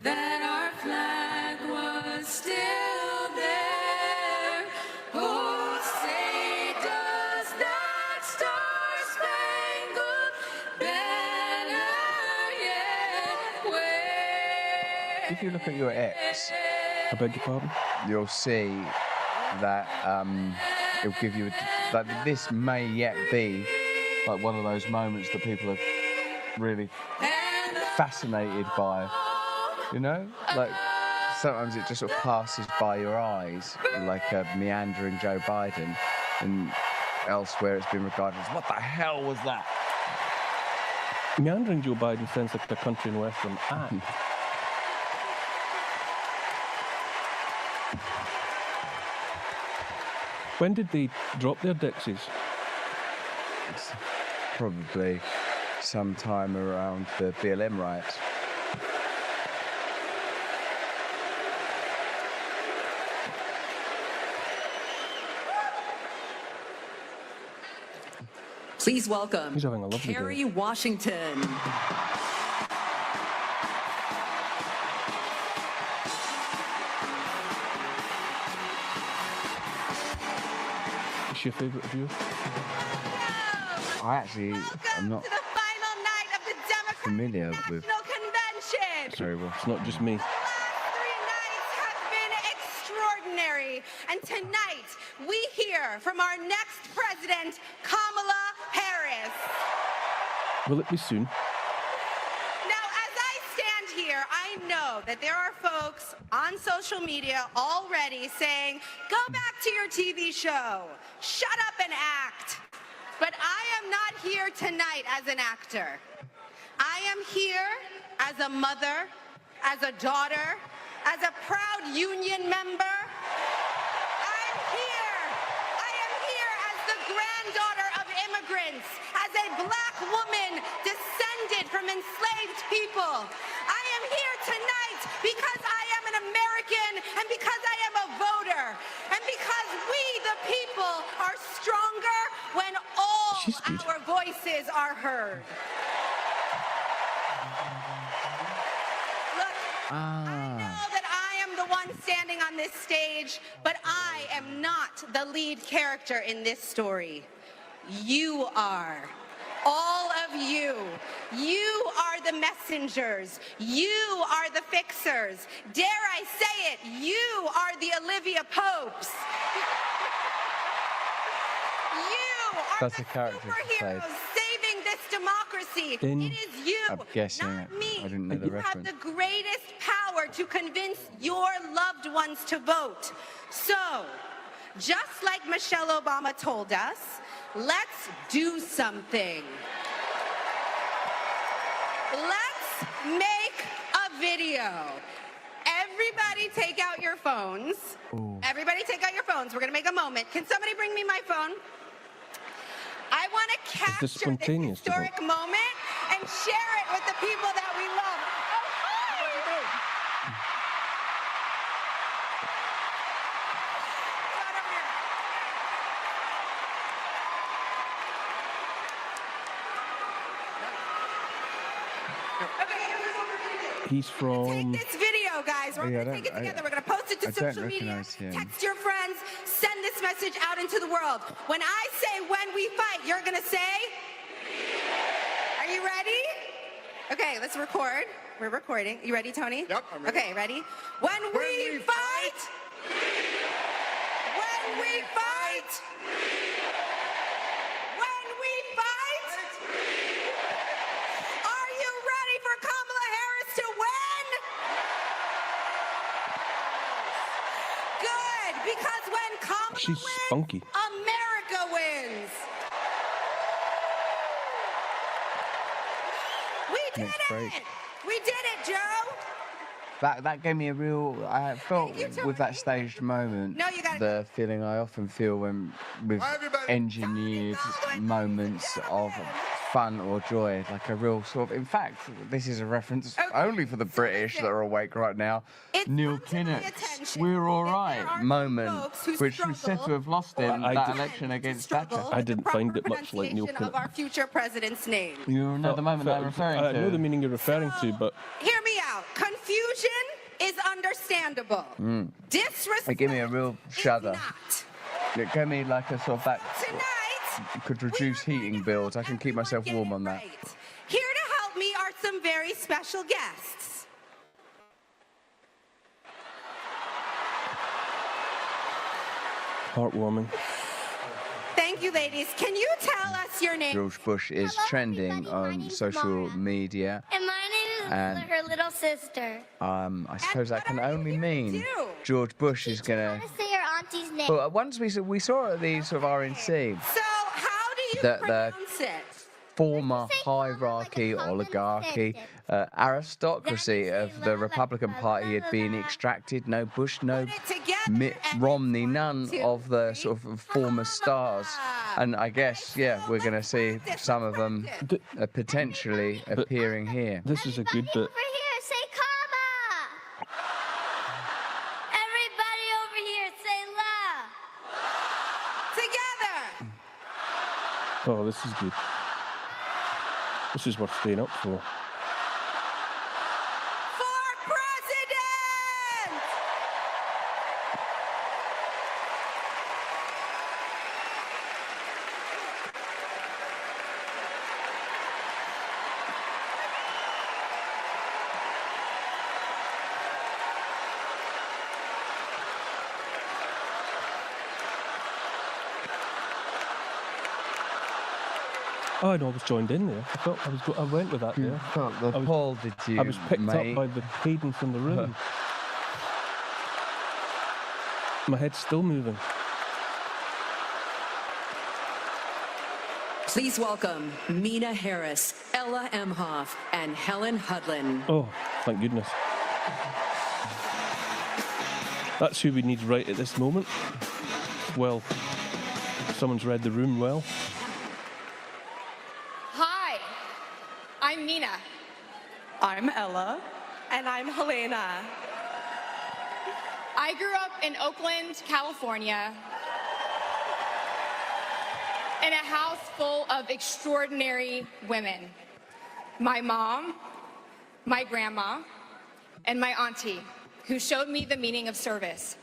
that our flag was still there. Oh, say does that star-spangled banner yet wave? If you look at your X, I beg your pardon? You'll see that it'll give you that this may yet be like one of those moments that people are really fascinated by. Like sometimes it just sort of passes by your eyes, like a meandering Joe Biden, and elsewhere it's been regarded as, what the hell was that? Meandering Joe Biden sounds like a country and western act. When did they drop their Dixies? It's probably sometime around the BLM riots. Please welcome He's having a lovely Kerry day. Washington. Is she your favourite viewer? I actually am not To the final night of the Democratic familiar with National Convention. very well. It's not just me. The last 3 nights have been extraordinary. And tonight, we hear from our next president, Kamala Harris. Will it be soon? Now, as I stand here, I know that there are folks on social media already saying, go back to your TV show, shut up and act. But I am not here tonight as an actor. I am here as a mother, as a daughter, as a proud union member, granddaughter of immigrants, as a black woman descended from enslaved people. I am here tonight because I am an American and because I am a voter and because we, the people, are stronger when all our voices are heard. Look, I know that I am the one standing on this stage, but I am not the lead character in this story. You are. All of you. You are the messengers. You are the fixers. Dare I say it, you are the Olivia Popes. You are That's the a character superheroes saving this democracy. It is you, I'm guessing. not me. I didn't know the You have reference. the greatest power to convince your loved ones to vote. So, just like Michelle Obama told us, let's do something. Let's make a video. Everybody take out your phones. Everybody take out your phones. We're going to make a moment. Can somebody bring me my phone? I want to capture this historic moment and share it with the people that we love. He's from... Take this video, guys. We're going to take it together. We're going to post it to social media. Text your friends. Send this message out into the world. When I say when we fight, you're going to say? Are you ready? Okay, let's record. We're recording. You ready, Tony? Yep, I'm ready. Okay, ready? When we fight! When we fight! When we fight! Are you ready for Kamala Harris to win? Good, because when Kamala She's wins, spunky. America wins. We did it! We did it, Joe! That gave me a real. I felt with that staged moment the feeling I often feel when with engineered moments of fun or joy, like a real sort of. In fact, this is a reference only for the British that are awake right now. Neil Kinnock's "We're All Right" moment, which was said to have lost in that election against Thatcher. I didn't find it much like Neil Of Kinnock. our future president's name. You know the moment I'm referring to. I know the meaning you're referring to, but... Hear me out. Confusion is understandable. Disrespect. It gave me a real shudder. It gave me like a sort of that. Could reduce heating bills. I can keep myself warm on that. Here to help me are some very special guests. Heartwarming. Thank you, ladies. Can you tell us your name? George Bush is trending on social media. And my name is her little sister. I suppose that can only mean George Bush is gonna. Say your auntie's name. But once we saw at the sort of RNC So how do you the pronounce it? former hierarchy, oligarchy, aristocracy of the Republican Party had been extracted. No Bush, no Mitt Romney, none of the sort of former stars. And I guess, yeah, we're going to see some of them potentially appearing here. This is a good bit. Over here, say Kama. Everybody over here, say La. Together. Oh, this is good. This is worth staying up for. Oh, I was joined in there. I thought I went with that there. Paul, did you? I was picked mate? up by the cadence in the room. My head's still moving. Please welcome Mina Harris, Ella Emhoff, and Helen Hudlin. Oh, thank goodness. That's who we need right at this moment. Well, Someone's read the room well. Hi, I'm Mina. I'm Ella. And I'm Helena. I grew up in Oakland, California, in a house full of extraordinary women. My mom, my grandma, and my auntie, who showed me the meaning of service,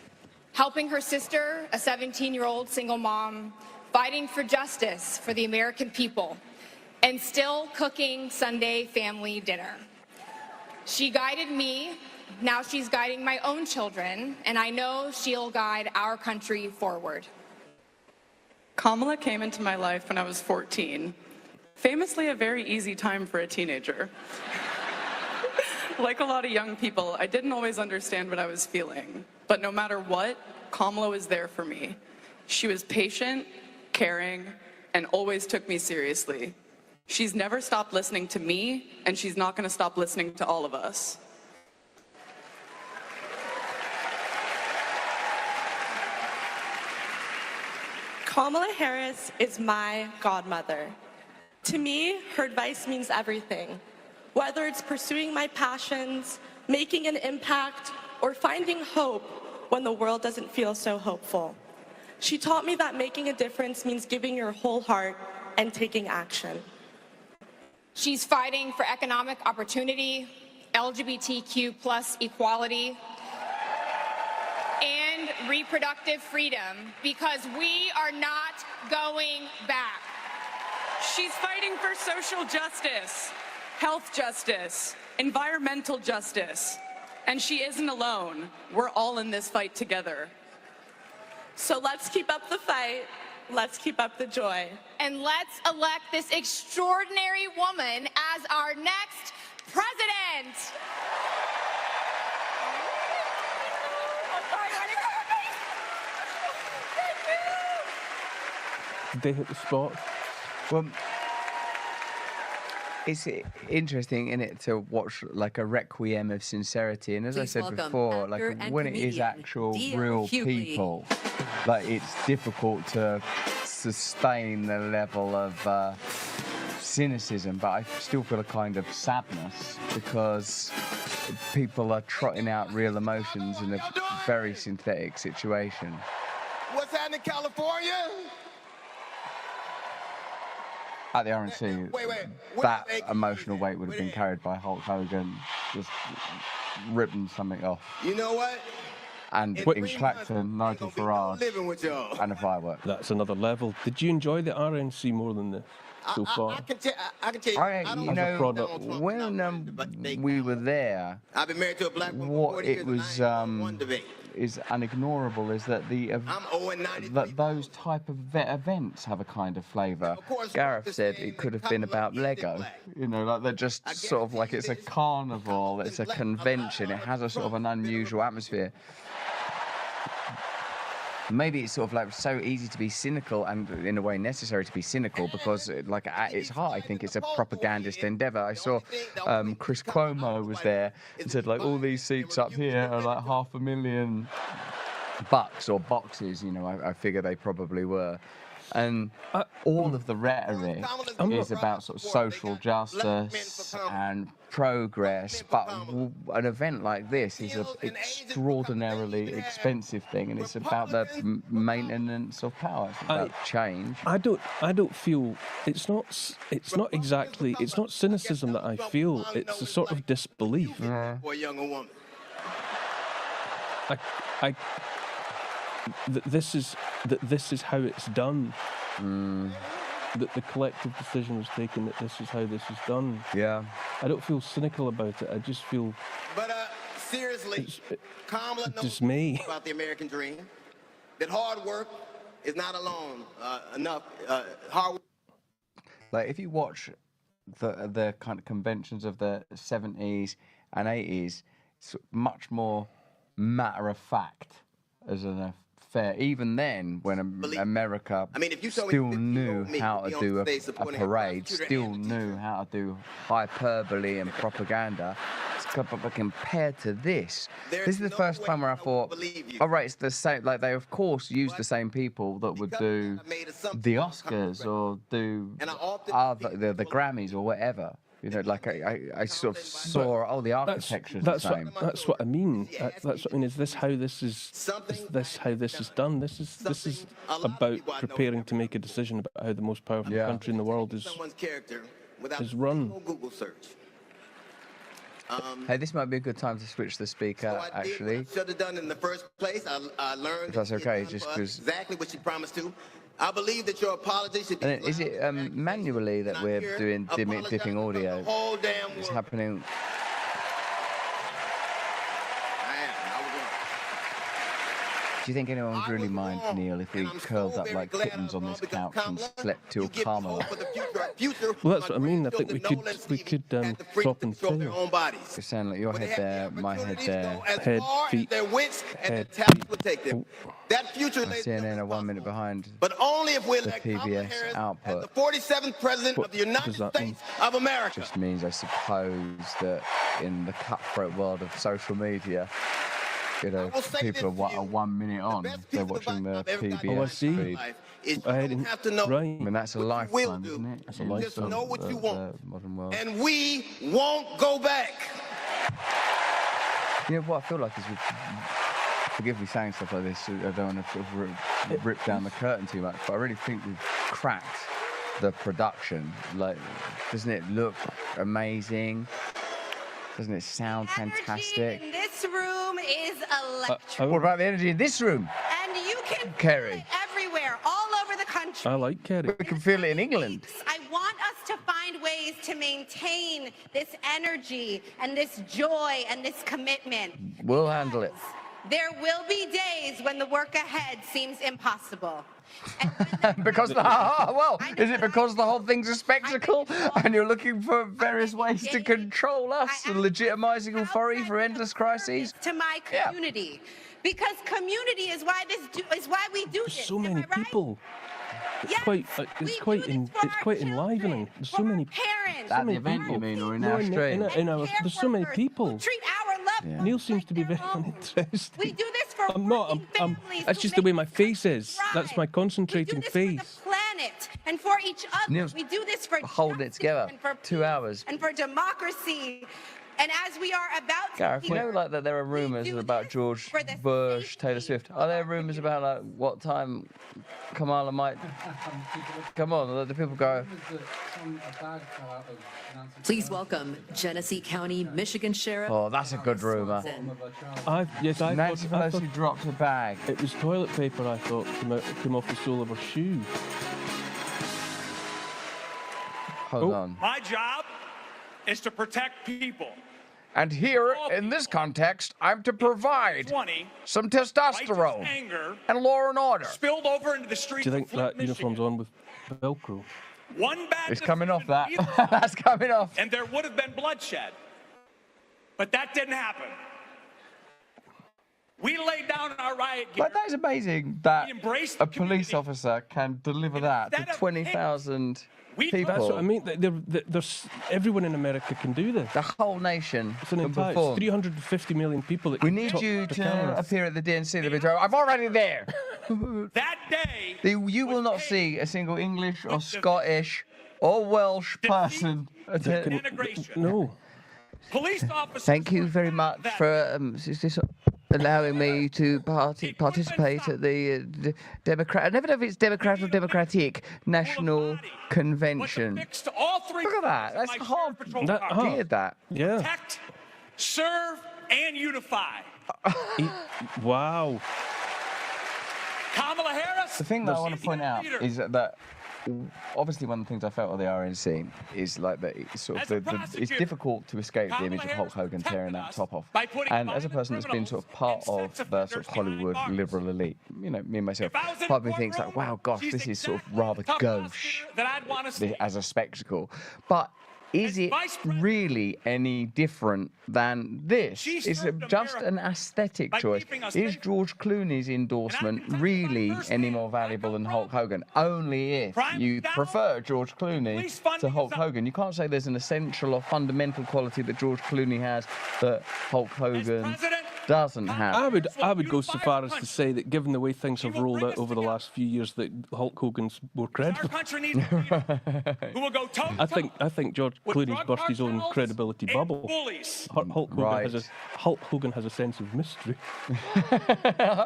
helping her sister, a 17-year-old single mom, fighting for justice for the American people, and still cooking Sunday family dinner. She guided me, now she's guiding my own children, and I know she'll guide our country forward. Kamala came into my life when I was 14. Famously a very easy time for a teenager. Like a lot of young people, I didn't always understand what I was feeling. But no matter what, Kamala was there for me. She was patient, caring, and always took me seriously. She's never stopped listening to me, and she's not going to stop listening to all of us. Kamala Harris is my godmother. To me, her advice means everything. Whether it's pursuing my passions, making an impact, or finding hope when the world doesn't feel so hopeful. She taught me that making a difference means giving your whole heart and taking action. She's fighting for economic opportunity, LGBTQ+ equality, and reproductive freedom, because we are not going back. She's fighting for social justice, health justice, environmental justice, and she isn't alone. We're all in this fight together. So let's keep up the fight, let's keep up the joy. And let's elect this extraordinary woman as our next president. Did they hit the spot? Well, it's interesting, isn't it, to watch like a requiem of sincerity, and as I said before, like when it is actual real people, like it's difficult to sustain the level of cynicism, but I still feel a kind of sadness because people are trotting out real emotions in a very synthetic situation. What's happening, California? At the RNC, that emotional weight would have been carried by Hulk Hogan just ripping something off. You know what? And in Clacton, Nigel Farage and a firework. That's another level. Did you enjoy the RNC more than this so far? I can tell you, you know, when we were there, I've been married to a black woman for what 40 it years was one debate. is unignorable is that that those type of events have a kind of flavour. Gareth said it could have been about Lego. You know, like they're just sort of like it's a carnival, it's a convention, it has a sort of an unusual atmosphere. Maybe it's sort of like so easy to be cynical and in a way necessary to be cynical because like at its heart I think it's a propagandist endeavour. I saw Chris Cuomo was there and said like all these seats up here are like $500,000 or boxes, you know, I figure they probably were. And all of the rhetoric is about sort of social justice and progress, but an event like this is an extraordinarily expensive thing, and it's about the maintenance of power. It's about change. I don't feel it's not cynicism that I feel. It's a sort of disbelief. For a younger woman. This is how it's done. That the collective decision was taken that this is how this is done. Yeah. I don't feel cynical about it. I just feel. But seriously, Kamala knows dismay about the American dream. That hard work is not alone enough. Hard work. Like if you watch the kind of conventions of the 70s and 80s, it's much more matter of fact as an fair. Even then, when America still knew how to do a parade, still knew how to do hyperbole and propaganda, but compared to this is the first time where I thought, all right, it's the same. Like, they of course use the same people that would do the Oscars or do the Grammys or whatever. You know, like I sort of saw, the architecture's the same. That's what I mean. That's what I mean. Is this how this is how this is done? This is about preparing to make a decision about how the most powerful country in the world is run. Hey, this might be a good time to switch the speaker, actually. I should have done in the first place. I learned. If that's okay, just because. Exactly what she promised to. I believe that your apology should be. And is it manually that we're doing dipping audio? It's happening. Do you think anyone would really mind, Neil, if we curled up like kittens on this couch and slept till Kamala? Well, that's what I mean. I think we could swap and fail. You sound like your head there, my head there. Head, feet, head, feet. That future CNN are 1 minute behind but only if we're the PBS output. The 47th president of the United States of America. Just means, I suppose, that in the cutthroat world of social media, you know, people are 1 minute on, they're watching the PBS feed. I didn't have to know. Right. I mean, that's a lifetime, isn't it? That's a lifetime. Know what you want. Modern world. And we won't go back. You know what I feel like is, forgive me saying stuff like this, I don't want to sort of rip down the curtain too much, but I really think we've cracked the production. Like, doesn't it look amazing? Doesn't it sound fantastic? In this room is electric. What about the energy in this room? And you can Kerry. feel it everywhere, all over the country. I like Kerry. We can feel it in England. I want us to find ways to maintain this energy and this joy and this commitment. We'll handle it. There will be days when the work ahead seems impossible. Because is it because the whole thing's a spectacle and you're looking for various ways to control us and legitimizing authority for endless crises? To my community, because community is why we do this. So many people. It's quite enlivening. There's so many. Parents. At the event, you mean, or in our stream? There's so many people. Treat our loved ones. Neil seems to be very uninterested. We do this for I'm not. That's just the way my face is. That's my concentrating face. For the planet and for each other. Neil's we do this for holding it together. And for 2 hours. And for democracy. And as we are about to, Gareth, you know, like that there are rumours about George Bush, Taylor Swift. Are there rumours about like what time Kamala might come on? The people go. Please welcome Genesee County, Michigan Sheriff. Oh, that's a good rumour. Nancy Pelosi dropped a bag. It was toilet paper. I thought came off the sole of her shoe. Hold on. My job is to protect people. And here, in this context, I'm to provide some testosterone and law and order. Spilled over into the streets. Do you think that uniform's on with Velcro? One bad. It's coming off that. That's coming off. And there would have been bloodshed. But that didn't happen. We laid down our riot gear. But that is amazing that a police officer can deliver that to 20,000 people. That's what I mean. There's everyone in America can do this. The whole nation It's an can entire perform. 350 million people. That We can need talk you to to cameras. appear at the DNC. I'm already there. That day. You will not see a single English or Scottish or Welsh person attend. No. Police officers. Thank you very much for allowing me to participate at the Democrat. I never know if it's Democrat or Democratic National Convention. Look at that. That's half. Did that? Yeah. Protect, serve, and unify. Wow. Kamala Harris. The thing that I want to point out is that obviously one of the things I felt of the RNC is like that it's sort of it's difficult to escape the image of Hulk Hogan tearing that top off. And as a person that's been sort of part of the sort of Hollywood liberal elite, you know, me and myself, part of me thinks like, wow, gosh, this is sort of rather gauche as a spectacle. But Is it really any different than this? Is it just an aesthetic choice? Is George Clooney's endorsement really any more valuable than Hulk Hogan? Only if you prefer George Clooney to Hulk Hogan. You can't say there's an essential or fundamental quality that George Clooney has that Hulk Hogan doesn't have. I would go so far as to say that given the way things have rolled out over the last few years, that Hulk Hogan's more credible. I think George Clooney's burst his own credibility bubble. Hulk Hogan has a sense of mystery.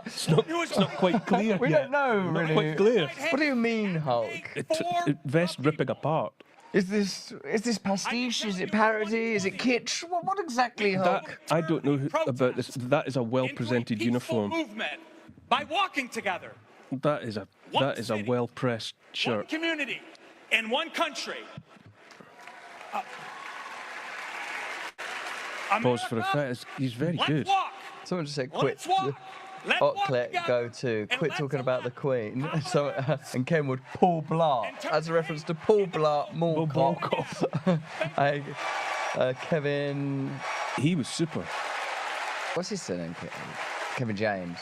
It's not quite clear. We don't know, really. Not quite clear. What do you mean, Hulk? Vest ripping apart. Is this pastiche? Is it parody? Is it kitsch? What exactly, Hulk? I don't know about this. That is a well-presented uniform. Movement by walking together. That is a well-pressed shirt. One community in one country. Pause for effect. He's very good. Someone just said quit. Otlet go to quit talking about the Queen. So and Ken would Paul Blart as a reference to Paul Blart Mall Cop. Kevin. He was super. What's his surname? Kevin James.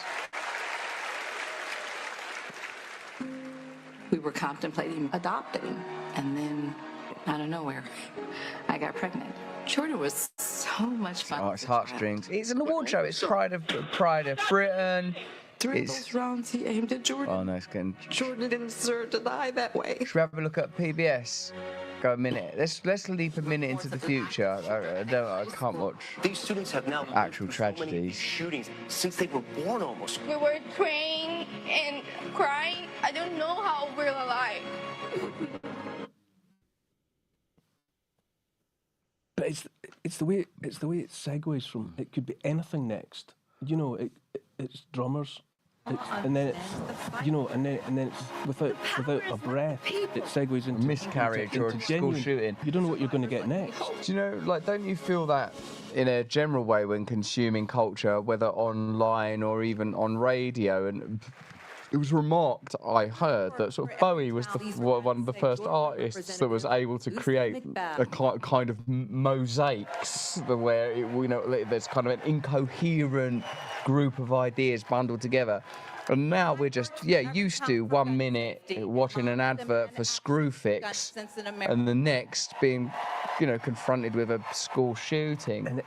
We were contemplating adopting, and then out of nowhere, I got pregnant. Jordan was so much fun. Oh, it's heartstrings. It's an award show. It's Pride of Britain. During those rounds, he aimed at Jordan. Oh no, it's getting. Jordan didn't deserve to die that way. Should we have a look at PBS? Go a minute. Let's leap a minute into the future. I can't watch. These students have now actual tragedies. Shootings since they were born almost. We were praying and crying. I don't know how we're alive. But it's the way it segues from. It could be anything next. You know, it's drummers. And then it's without a breath. It segues into miscarriage or school shooting. You don't know what you're going to get next. Do you know? Like, don't you feel that in a general way when consuming culture, whether online or even on radio? And it was remarked, I heard, that sort of Bowie was one of the first artists that was able to create a kind of mosaics where there's kind of an incoherent group of ideas bundled together. And now we're just, used to 1 minute watching an advert for Screwfix and the next being, confronted with a school shooting. And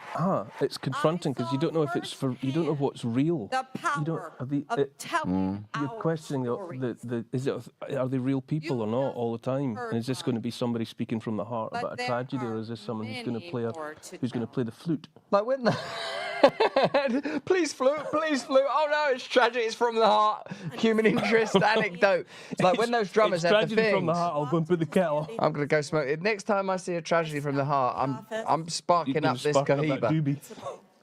it's confronting because you don't know if it's you don't know what's real. The power of telling You're questioning are they real people or not all the time? And is this going to be somebody speaking from the heart about a tragedy, or is this someone who's going to play the flute? Like when please flute. Oh no, it's tragic. It's from the heart. Human interest anecdote. It's like when those drummers have the things. Tragedy from the heart. I'll go and put the kettle. I'm gonna go smoke it. Next time I see a tragedy from the heart, I'm sparking up this Cohiba.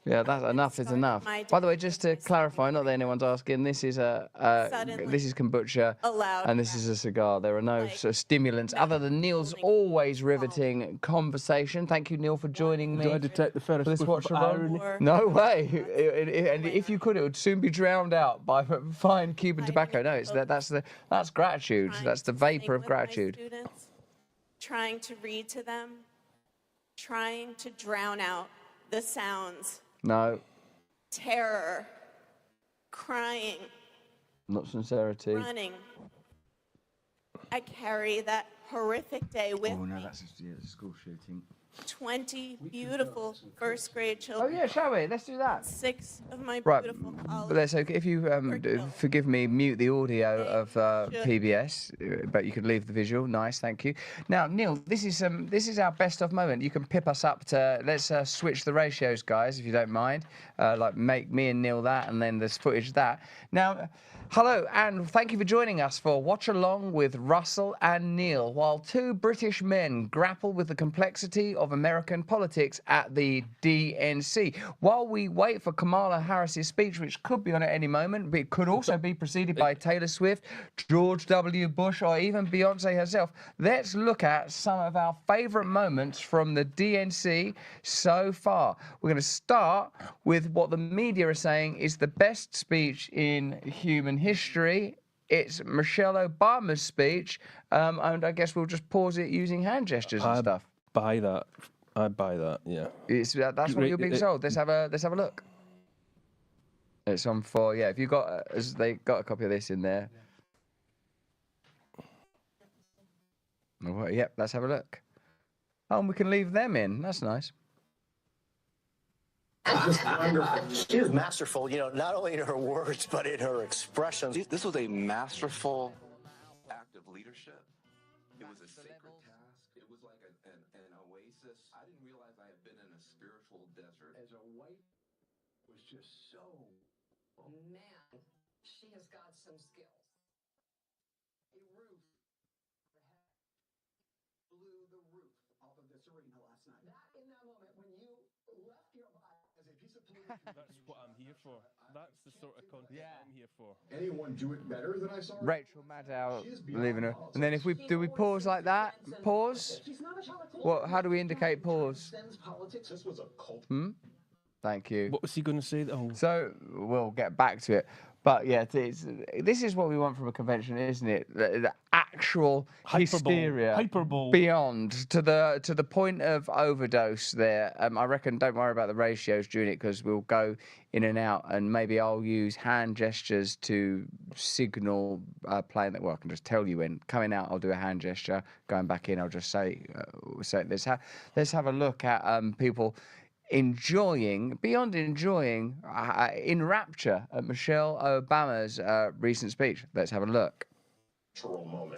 Yeah, that's enough is enough. By the way, just to clarify, not that anyone's asking, this is kombucha and this is a cigar. There are no sort of stimulants other than Neil's always riveting conversation. Thank you, Neil, for joining me. Do I detect the first watch of irony? No way. And if you could, it would soon be drowned out by fine Cuban tobacco. No, that's gratitude. That's the vapor of gratitude. Students, trying to read to them, trying to drown out the sounds. No. Terror. Crying. Not sincerity. Running. I carry that horrific day with me. Oh no, that's a school shooting. 20 beautiful first grade children. Oh yeah, shall we? Let's do that. 6 of my Right, beautiful colleagues. but let's if you forgive me, mute the audio of PBS, but you could leave the visual. Nice, thank you. Now, Neil, this is our best of moment. You can pip us up to let's switch the ratios, guys, if you don't mind. Like make me and Neil that, and then there's footage that. Now. Hello, and thank you for joining us for Watch Along with Russell and Neil, while two British men grapple with the complexity of American politics at the DNC. While we wait for Kamala Harris's speech, which could be on at any moment, but it could also be preceded by Taylor Swift, George W. Bush, or even Beyonce herself, let's look at some of our favourite moments from the DNC so far. We're going to start with what the media are saying is the best speech in human history. It's Michelle Obama's speech, and I guess we'll just pause it using hand gestures and stuff. buy that. I buy that. Yeah. That's what you're being sold. Let's have a look. It's on for If you got they got a copy of this in there. Yep. Let's have a look. Oh, and we can leave them in. That's nice. Just wonderful. She was masterful, not only in her words, but in her expressions. This was a masterful act of leadership. It was a sacred task. It was like an oasis. I didn't realize I had been in a spiritual desert. As a white was just so... Man, she has got some skills. A roof blew the roof off of this arena last night. That in that moment when you left your body as a piece of pollution. That's what I'm here for. That's the sort of content I'm here for. Anyone do it better than I saw? Rachel Maddow leaving her. And then if we pause like that? Pause? What? How do we indicate pause? This was a cult. Thank you. What was he going to say? So we'll get back to it. But yeah, this is what we want from a convention, isn't it? The actual hysteria, hyperbole beyond to the point of overdose. There, I reckon. Don't worry about the ratios during it because we'll go in and out, and maybe I'll use hand gestures to signal playing that. Well, I can just tell you when coming out. I'll do a hand gesture. Going back in, I'll just say let's have a look at people beyond enjoying, in rapture at Michelle Obama's recent speech. Let's have a look. Subtle,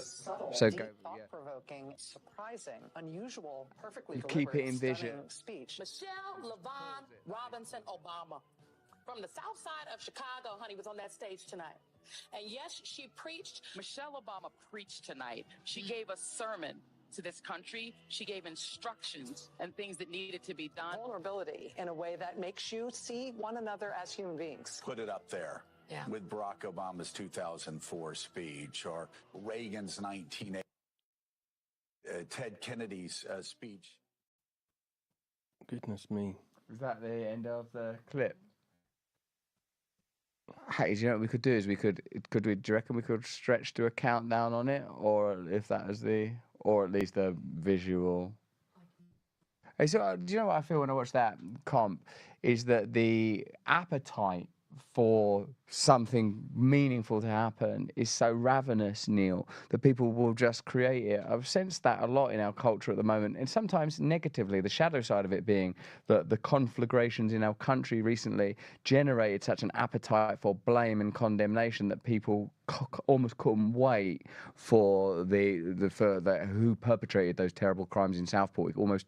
So deep, go, thought-provoking, surprising, unusual, perfectly You keep it in delivered, vision. stunning speech. Michelle LaVaughn Robinson Obama from the south side of Chicago, honey, was on that stage tonight. And yes, she preached. Michelle Obama preached tonight. She gave a sermon to this country. She gave instructions and things that needed to be done. Vulnerability in a way that makes you see one another as human beings. Put it up there with Barack Obama's 2004 speech or Reagan's 1980, Ted Kennedy's speech. Goodness me. Is that the end of the clip? Hey, do you know what we could do? Is do you reckon we could stretch to a countdown on it, or if that is or at least the visual? Hey, so do you know what I feel when I watch that comp? Is that the appetite for something meaningful to happen is so ravenous, Neil, that people will just create it. I've sensed that a lot in our culture at the moment, and sometimes negatively, the shadow side of it being that the conflagrations in our country recently generated such an appetite for blame and condemnation that people almost couldn't wait for who perpetrated those terrible crimes in Southport. It almost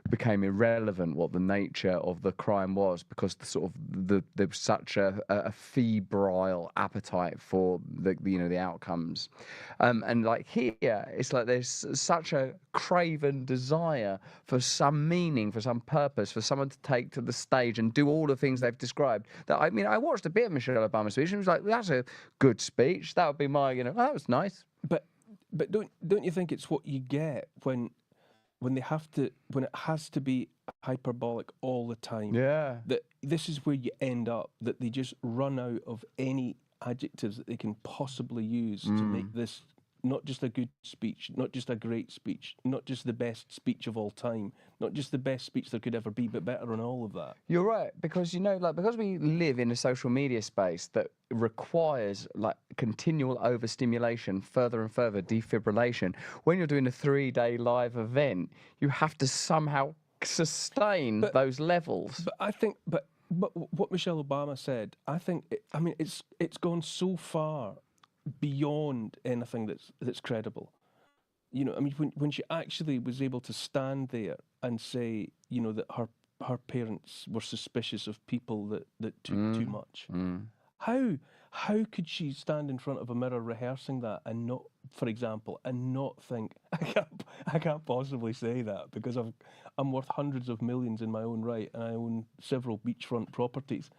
became irrelevant what the nature of the crime was, because there was such a febrile appetite for the outcomes, and like here, it's like there's such a craven desire for some meaning, for some purpose, for someone to take to the stage and do all the things they've described. That I watched a bit of Michelle Obama's speech and was like, that's a good speech. That would be my, that was nice. But don't you think it's what you get when it has to be hyperbolic all the time? Yeah. That this is where you end up, that they just run out of any adjectives that they can possibly use to make this not just a good speech, not just a great speech, not just the best speech of all time, not just the best speech there could ever be, but better on all of that. You're right, because because we live in a social media space that requires continual overstimulation, further and further defibrillation. When you're doing a 3-day live event, you have to somehow sustain those levels. But I think, but what Michelle Obama said, I think, it's gone so far beyond anything that's credible. When she actually was able to stand there and say, that her parents were suspicious of people that took too much. How could she stand in front of a mirror rehearsing that and not, for example, and not think, I can't possibly say that because I'm worth hundreds of millions in my own right and I own several beachfront properties.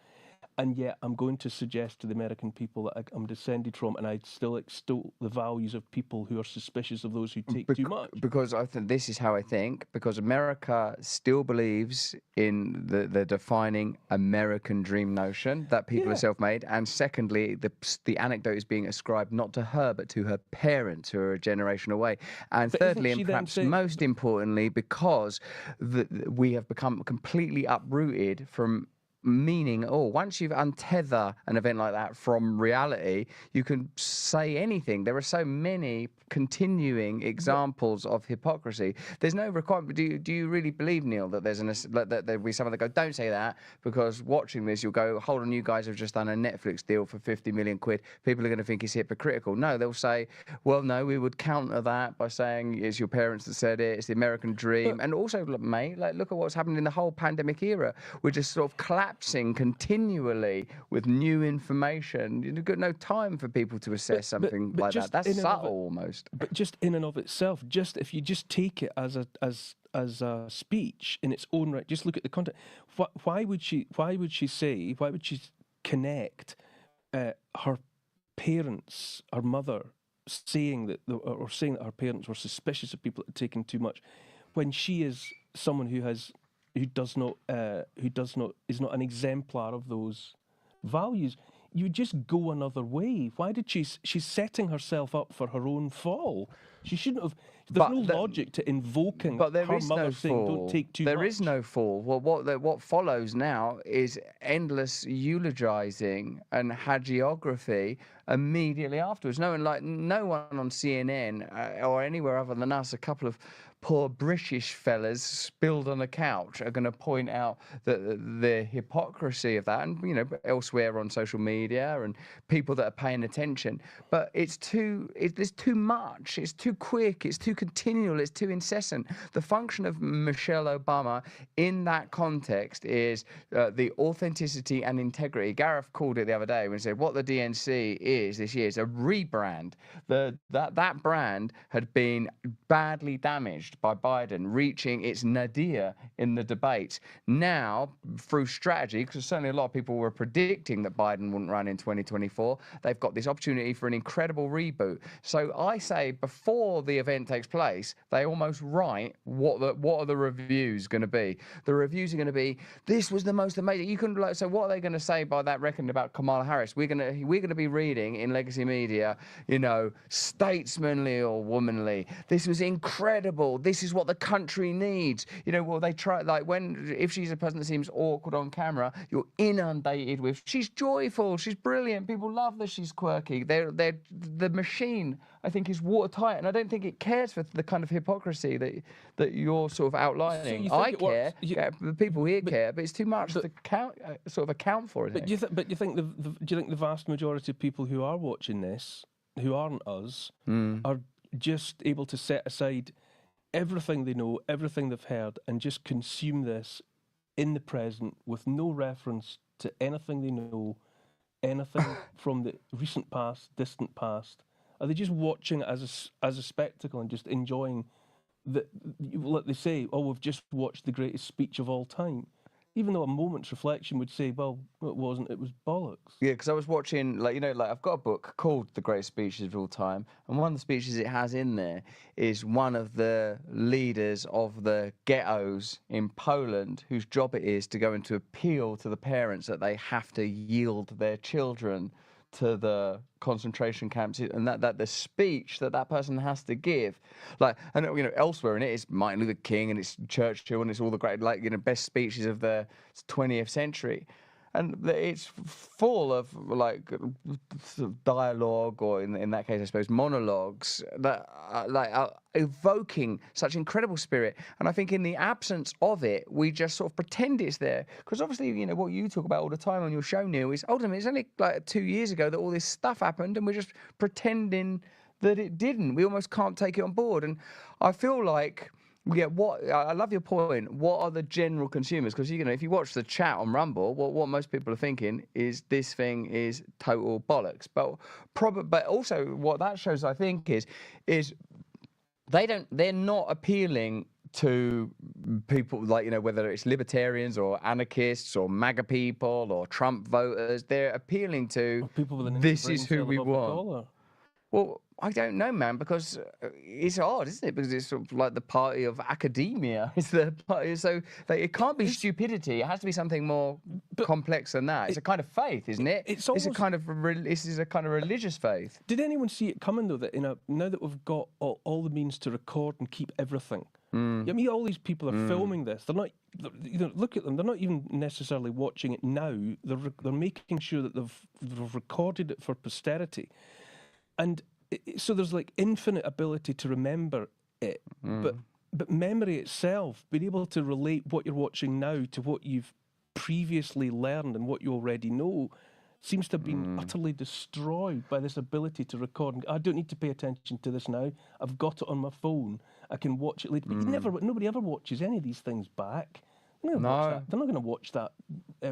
and yet I'm going to suggest to the American people that I'm descended from, and I still extol the values of people who are suspicious of those who take too much. Because I think this is how I think, because America still believes in the defining American dream notion that people are self-made, and secondly, the anecdote is being ascribed not to her, but to her parents, who are a generation away. And thirdly, and perhaps most importantly, because we have become completely uprooted from meaning at all. Once you've untether an event like that from reality, you can say anything. There are so many continuing examples of hypocrisy. There's no requirement. Do you really believe, Neil, that that there'll be someone that go, don't say that, because watching this you'll go, hold on, you guys have just done a Netflix deal for 50 million quid. People are going to think it's hypocritical. No, they'll say, well, no, we would counter that by saying it's your parents that said it, it's the American dream. And also, mate, like, look at what's happened in the whole pandemic era. We're just sort of collapsing continually with new information. You've got no time for people to assess something like that. That's subtle almost. But just in and of itself, just if you just take it as a speech in its own right, just look at the content. Why would she connect her parents, her mother, saying that her parents were suspicious of people that had taken too much, when she is someone who is not an exemplar of those values? You just go another way. Why did she's setting herself up for her own fall? She shouldn't have. There's no logic to invoking her mother saying, "Don't take too much." There is no fall. Well, what follows now is endless eulogizing and hagiography immediately afterwards. No one on CNN or anywhere other than us, a couple of poor British fellas spilled on a couch, are going to point out the hypocrisy of that, and elsewhere on social media and people that are paying attention. But there's too much. It's too quick. It's too continual. It's too incessant. The function of Michelle Obama in that context is the authenticity and integrity. Gareth called it the other day when he said what the DNC is this year is a rebrand. That brand had been badly damaged by Biden reaching its nadir in the debates. Now, through strategy, because certainly a lot of people were predicting that Biden wouldn't run in 2024, they've got this opportunity for an incredible reboot. So I say before the event takes place, they almost write what are the reviews going to be. The reviews are going to be, this was the most amazing. You can so what are they going to say by that reckoning about Kamala Harris? We're going to be reading in legacy media, statesmanly or womanly. This was incredible. This is what the country needs. They try, if she's a person that seems awkward on camera, you're inundated with, she's joyful, she's brilliant, people love that she's quirky. The machine, I think, is watertight, and I don't think it cares for the kind of hypocrisy that you're sort of outlining. I care, the people here care, but it's too much to account for it. But do you think the vast majority of people who are watching this, who aren't us, are just able to set aside everything they know, everything they've heard, and just consume this in the present with no reference to anything they know, anything from the recent past, distant past? Are they just watching it as a spectacle and just enjoying like they say, oh, we've just watched the greatest speech of all time? Even though a moment's reflection would say, well, it wasn't, it was bollocks. Yeah, because I was watching, I've got a book called The Greatest Speeches of All Time, and one of the speeches it has in there is one of the leaders of the ghettos in Poland, whose job it is to go and to appeal to the parents that they have to yield their children to the concentration camps, and that the speech that person has to give, elsewhere in it is Martin Luther King and it's Churchill and it's all the great best speeches of the 20th century, and it's full of dialogue, or in that case I suppose monologues, that are evoking such incredible spirit. And I think in the absence of it, we just sort of pretend it's there, because obviously what you talk about all the time on your show, Neil, is ultimately it's only 2 years ago that all this stuff happened, and we're just pretending that it didn't. We almost can't take it on board. And I feel like, I love your point. What are the general consumers? Because if you watch the chat on Rumble, what most people are thinking is this thing is total bollocks. But also what that shows, I think, is they're not appealing to people like, you know, whether it's libertarians or anarchists or MAGA people or Trump voters, they're appealing to this is who we want. Well, I don't know, man, because it's odd, isn't it? Because it's sort of like the party of academia. It's the party, so like, it can't be stupidity. It has to be something more complex than that. It's a kind of faith, isn't it? It's a kind of this is a kind of religious faith. Did anyone see it coming though? That now that we've got all the means to record and keep everything. I mean, all these people are filming this. They're not. You know, look at them. They're not even necessarily watching it now. They're making sure that they've recorded it for posterity. And so there's like infinite ability to remember it, but memory itself, being able to relate what you're watching now to what you've previously learned and what you already know, seems to have been utterly destroyed by this ability to record. I don't need to pay attention to this now. I've got it on my phone. I can watch it later. But nobody ever watches any of these things back. They're not going to watch that,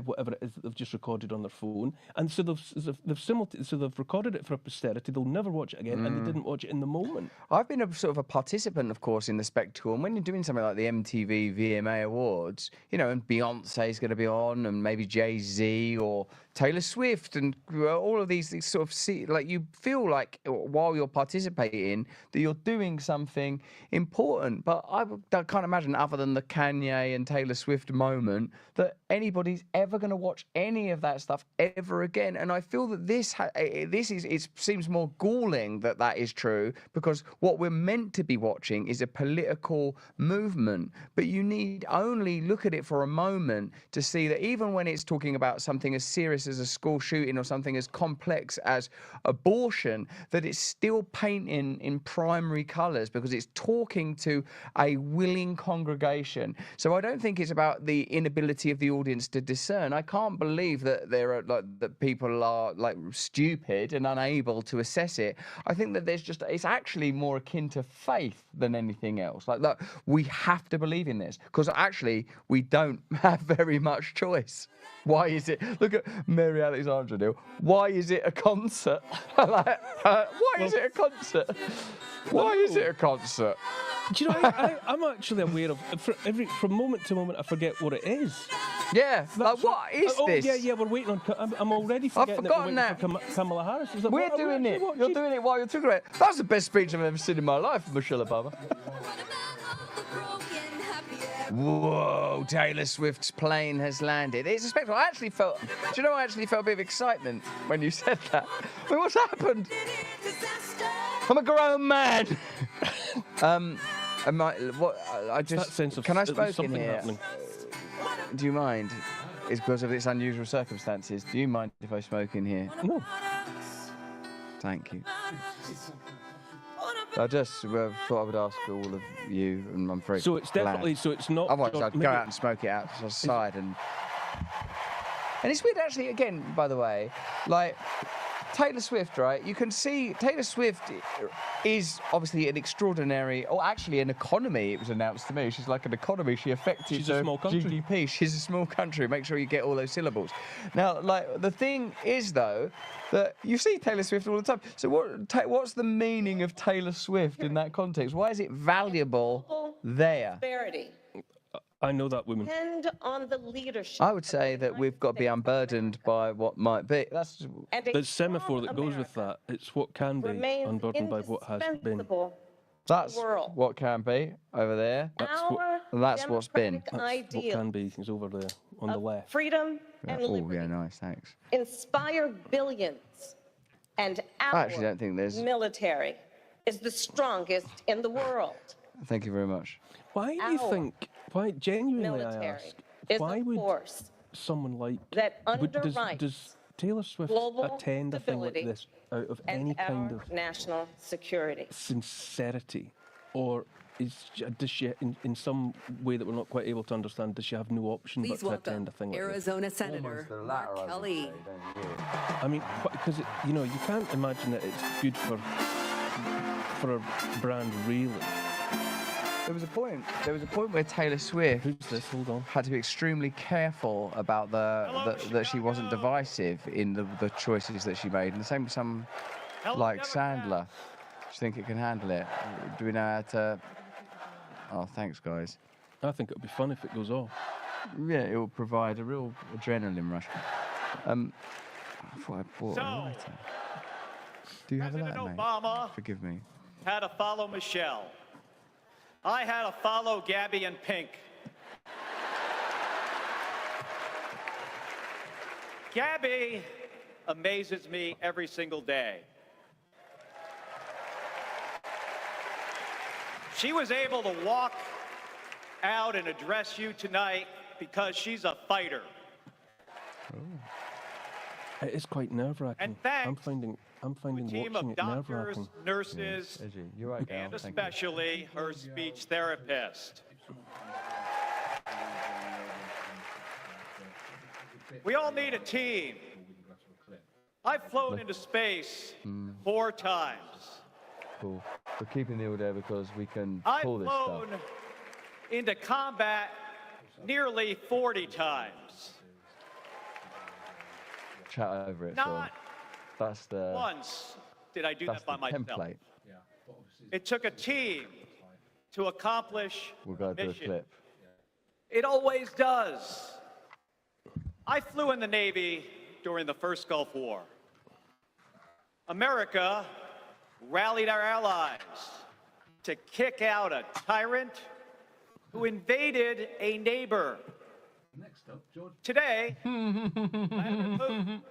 whatever it is that they've just recorded on their phone. And so they've recorded it for posterity. They'll never watch it again, and they didn't watch it in the moment. I've been a sort of a participant, of course, in the spectacle. And when you're doing something like the MTV VMA Awards, you know, and Beyonce's going to be on, and maybe Jay-Z or Taylor Swift, and all of these sort of like you feel like while you're participating that you're doing something important. But I can't imagine, other than the Kanye and Taylor Swift moment, that anybody's ever going to watch any of that stuff ever again. And I feel that it seems more galling that is true, because what we're meant to be watching is a political movement. But you need only look at it for a moment to see that even when it's talking about something as serious as a school shooting or something as complex as abortion, that it's still painting in primary colours, because it's talking to a willing congregation. So I don't think it's about the inability of the audience to discern. I can't believe that that people are like stupid and unable to assess it. I think that it's actually more akin to faith than anything else. Like that, we have to believe in this, because actually we don't have very much choice. Why is it? Look at Mary Alexandra Neil. Why is it a concert? Why is it a concert? Why is it a concert? Do you know, I'm actually aware of, from moment to moment, I forget what it is. Yeah, like, what is this? Yeah, we're waiting on, I'm already forgetting that we're waiting for Kamala Harris. Like, we're doing it. You're doing it while you're talking about it. That's the best speech I've ever seen in my life, Michelle Obama. Whoa, Taylor Swift's plane has landed. It's a spectacle. I actually felt a bit of excitement when you said that. I mean, what's happened? I'm a grown man. Can I smoke in here? Happening. Do you mind? It's because of its unusual circumstances. Do you mind if I smoke in here? No. Thank you. I just thought I would ask all of you, and I'm very So it's definitely, glad. so it's not... Otherwise I'd go out and smoke it outside. And it's weird, actually, again, by the way, like... Taylor Swift, right? You can see Taylor Swift is obviously an extraordinary, or actually an economy, it was announced to me. She's like an economy. She affected the GDP. She's a small country. Make sure you get all those syllables. Now, like, the thing is, though, that you see Taylor Swift all the time. So what's the meaning of Taylor Swift in that context? Why is it valuable there? I know that woman. Depend on the leadership. I would say that we've got to be unburdened by what might be. That's the semaphore that goes with that. It's what can be, unburdened by what has been. That's what can be over there. That's what's been. That's what can be is over there on the left. Freedom and liberty. Oh, yeah, nice, thanks. Inspire billions, and our I actually don't think there's military is the strongest in the world. Thank you very much. Why do you think? Why genuinely I ask? Why would someone like does Taylor Swift attend a thing like this out of any kind of national security sincerity, or does she in some way that we're not quite able to understand? Does she have no option but to attend a thing like Arizona this? Senator Mark Kelly. I mean, because you can't imagine that it's good for a brand, really. There was a point where Taylor Swift had to be extremely careful about that she wasn't divisive in the choices that she made. And the same with some like Sandler. Do you think it can handle it? Do we know how to Oh, thanks, guys. I think it'll be fun if it goes off. Yeah, it will provide a real adrenaline rush. I thought I bought a lighter. Do you have a lighter, mate? Obama Forgive me. had to follow Michelle. I had to follow Gabby and Pink. Gabby amazes me every single day. She was able to walk out and address you tonight because she's a fighter. It is quite nerve-wracking. And thanks I'm finding team watching of it doctors, nerve-wracking. nurses, You're right, Gal. and especially her speech therapist. We all need a team. I've flown into space 4 times. Cool. We're keeping Neil there because we can I've pull this stuff. flown into combat nearly 40 times. Chat over it. Not That's the once did I do that's that by the myself. template. It took a team to accomplish We're going to do a mission. clip. It always does. I flew in the Navy during the first Gulf War. America rallied our allies to kick out a tyrant who invaded a neighbor. Today, Vladimir Putin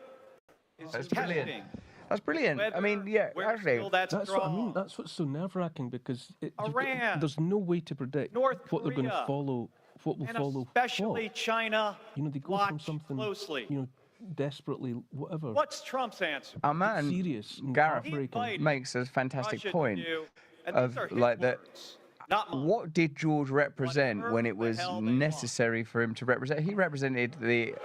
is That's testing brilliant. That's brilliant. I mean, yeah, actually, that's That's what I mean. strong. That's what's so nerve-wracking because Iran, there's no way to predict North what they're going to Korea, follow, what will and follow especially what. China. You know, they go from Watch something, closely. you know, desperately, whatever, What's Trump's answer? our man serious and Gareth heartbreaking. makes a fantastic Russia to point do, and of these are his like that. words, not mine. What did George represent Whatever when it the was hell they necessary for him to represent? He represented the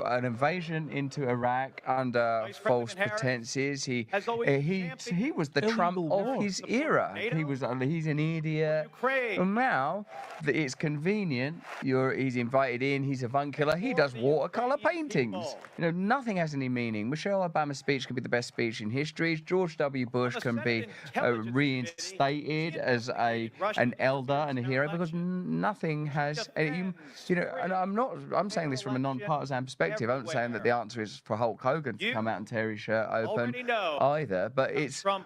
an invasion into Iraq under Vice false President Harris pretenses. He has always he was the Trump illegal of war. his Support era. NATO, He was he's an idiot. Ukraine. And now that it's convenient, he's invited in. He's a avuncular. He does watercolor paintings. people. You know, nothing has any meaning. Michelle Obama's speech can be the best speech in history. George W. Bush the can be Senate Intelligence reinstated Committee as an elder and a hero because nothing has. And I'm saying this from a non-partisan perspective. I'm not saying that the answer is for Hulk Hogan to come out and tear his shirt open already know either. But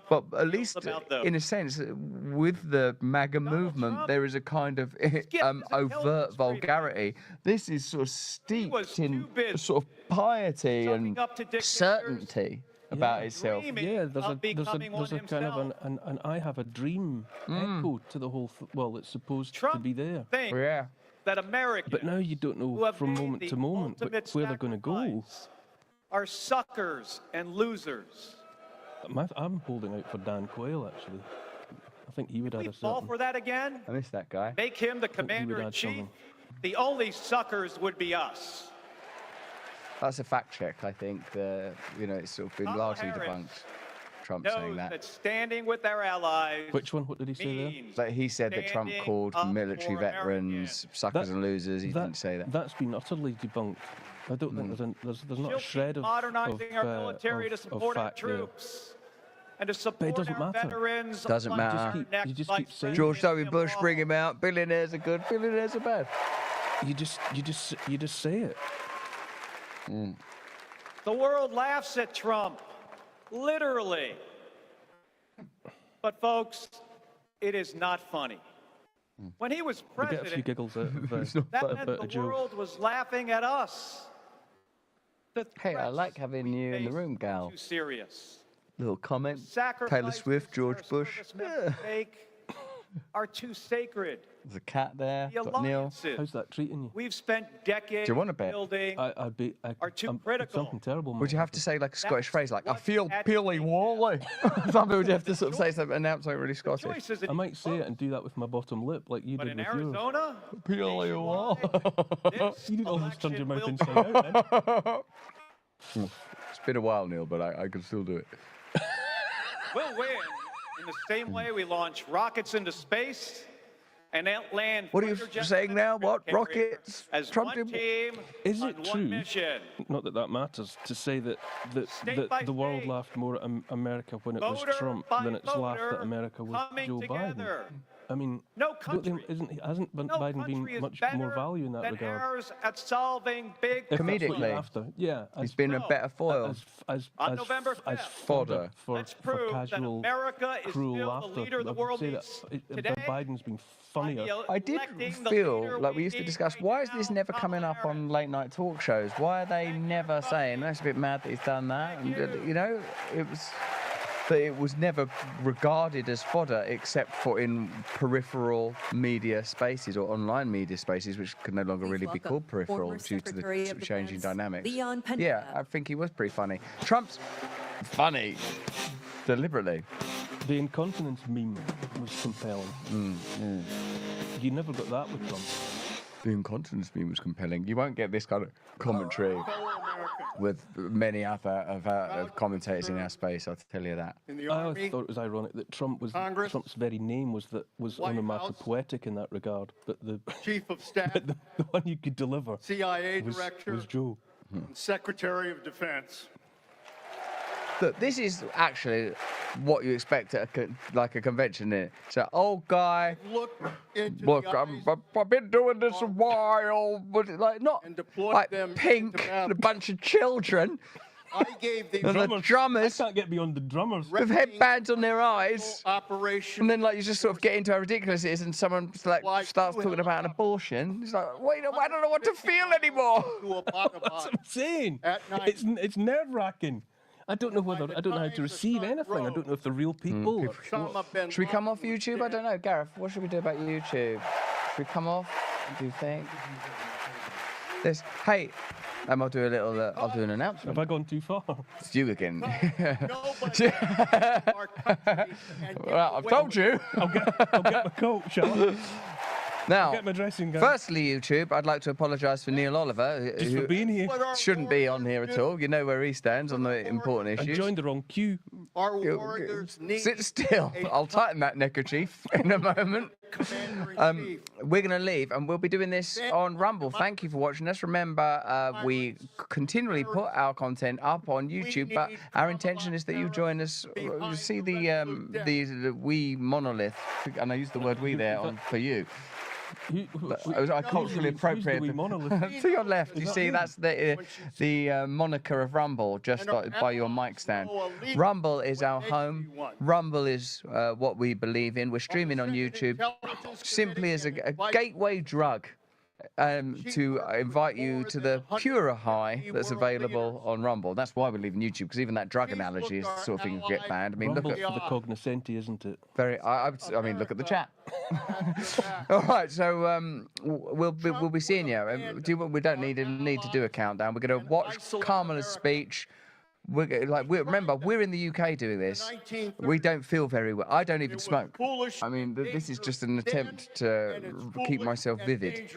but at least about those. in a sense, with the MAGA movement, Trump there is a kind of his overt intelligence vulgarity. This is sort of was steeped too in busy sort of piety sucking and up to dictators, certainty about itself. dreaming Yeah, there's of becoming one a kind of himself. an I have a dream echo to the whole. Well, it's supposed to Trump be there, thinks Yeah. that Americans but now you don't who know have from made moment the to moment ultimate where they're going to go. sacrifice are suckers and losers. I'm holding out for Dan Quayle actually. I think he would add We a fall certain. for that again? I miss that guy. Make him the he would commander in add chief? something. The only suckers would be us. That's a fact check. I think it's sort of been Kamala largely Harris debunked. Trump saying Knows that. that standing with our allies Which one? What did he say there? means Like he said that Trump standing called up military for veterans suckers That- and losers. He didn't say that. That's been utterly debunked. I don't think there's not a She'll shred keep of modernizing our military to of support our fact there. troops and to support doesn't our matter. veterans. Doesn't unlike matter. our You next just vice keep saying- George W. president, Bush, Jim bring Law. him out. Billionaires are good. Billionaires are bad. You just say it. The world laughs at Trump, literally. But folks, it is not funny. When he was We get a few president, giggles out of It's not that bad. meant but a the joke. world was laughing at us. The Hey, I threats like having we you in the face room, were gal. Too serious. Little comment. Sacrifices Taylor Swift, George our Bush. servicemen make are too sacred. There's a cat there. The Got Neil. alliances How's that treating you? we've spent decades Do you want a bet? building Are too critical. Something terrible. Would you might have to say like a Scottish That's phrase like, I what's feel at Peely stake Wally? Something would you have to sort of say something, announce something really Scottish. choices. I might say it and do that with my bottom lip like you But did in with yours. Arizona, Peely Wally. this You didn't almost turn your mouth election inside out then. It's been a while, Neil, but I can still do it. We'll win in the same way we launch rockets into space and land. What are you fighter jet saying now? What? carriers Rockets? As Trump one did- team Is on it one true? mission. Not that matters to say that State by the world state, laughed more at America when it was voter Trump by than it's laughed voter, at America with coming Joe together. I mean, No country, hasn't Biden been much more value in that than regard? ours at solving big If that's what you're Comedically. after. Yeah, He's been a better foil. On November as 5th, fodder for let's prove that casual, America is cruel still laughter. the leader the I would world say needs that today. Biden's been funnier. I did feel like we used to discuss, why is this never coming up on late night talk shows? Why are they never saying, that's a bit mad that he's done that? And, you know, it was never regarded as fodder except for in peripheral media spaces or online media spaces, which could no longer really be called peripheral due to the changing dynamics. Yeah, I think he was pretty funny. Trump's funny, deliberately. The incontinence meme was compelling. You never got that with Trump. The incontinence meme was compelling. You won't get this kind of commentary with many other commentators in our space, I'll tell you that. I always thought it was ironic that Trump's very name was onomatopoetic in that regard, but the Chief of Staff, the one you could deliver CIA was Director, Joe. and Secretary of Defense. Look, this is actually what you expect at a convention. Is so, old guy. Look, I've been doing this a while, but like not like Pink and a bunch of children. I gave the drummers. I can't get beyond the drummers with headbands on their eyes. Operation. And then like you just sort of get into how ridiculous it is, and someone like starts talking about an abortion. It's like, wait, I don't know what to feel anymore. That's what I'm saying. It's nerve-wracking. I don't know how to receive anything. I don't know if they're real people. Should we come off YouTube? I don't know, Gareth. What should we do about YouTube? Should we come off? Do you think? Hey, I'll do an announcement. Have I gone too far? It's you again. Well, I've told you. I'll get my coat, shall I? Now, get my dressing gown. Firstly, YouTube, I'd like to apologise for Neil Oliver, Just for being here. Shouldn't be on here at all. You know where he stands on the important issues. I joined the wrong queue. Our warriors need Sit still. I'll tighten that neckerchief in a moment. We're going to leave, and we'll be doing this on Rumble. Thank you for watching us. Remember, we continually put our content up on YouTube, but our intention is that you join us. You see the we monolith, and I used the word we there for you. I culturally appropriate. To your left, you see that's the moniker of Rumble, just by your mic stand. Rumble is our home. Rumble is what we believe in. We're streaming on YouTube simply as a gateway drug to invite you to the purer high that's available on Rumble. That's why we're leaving YouTube, because even that drug analogy is the sort of thing that get banned. I mean, Rumble look at for the cognoscenti, isn't it? I mean, look at the chat. All right, so we'll be seeing you. We don't need to do a countdown. We're going to watch Kamala's speech. Remember, we're in the UK doing this. We don't feel very well. I don't even smoke. I mean, this is just an attempt to keep myself vivid.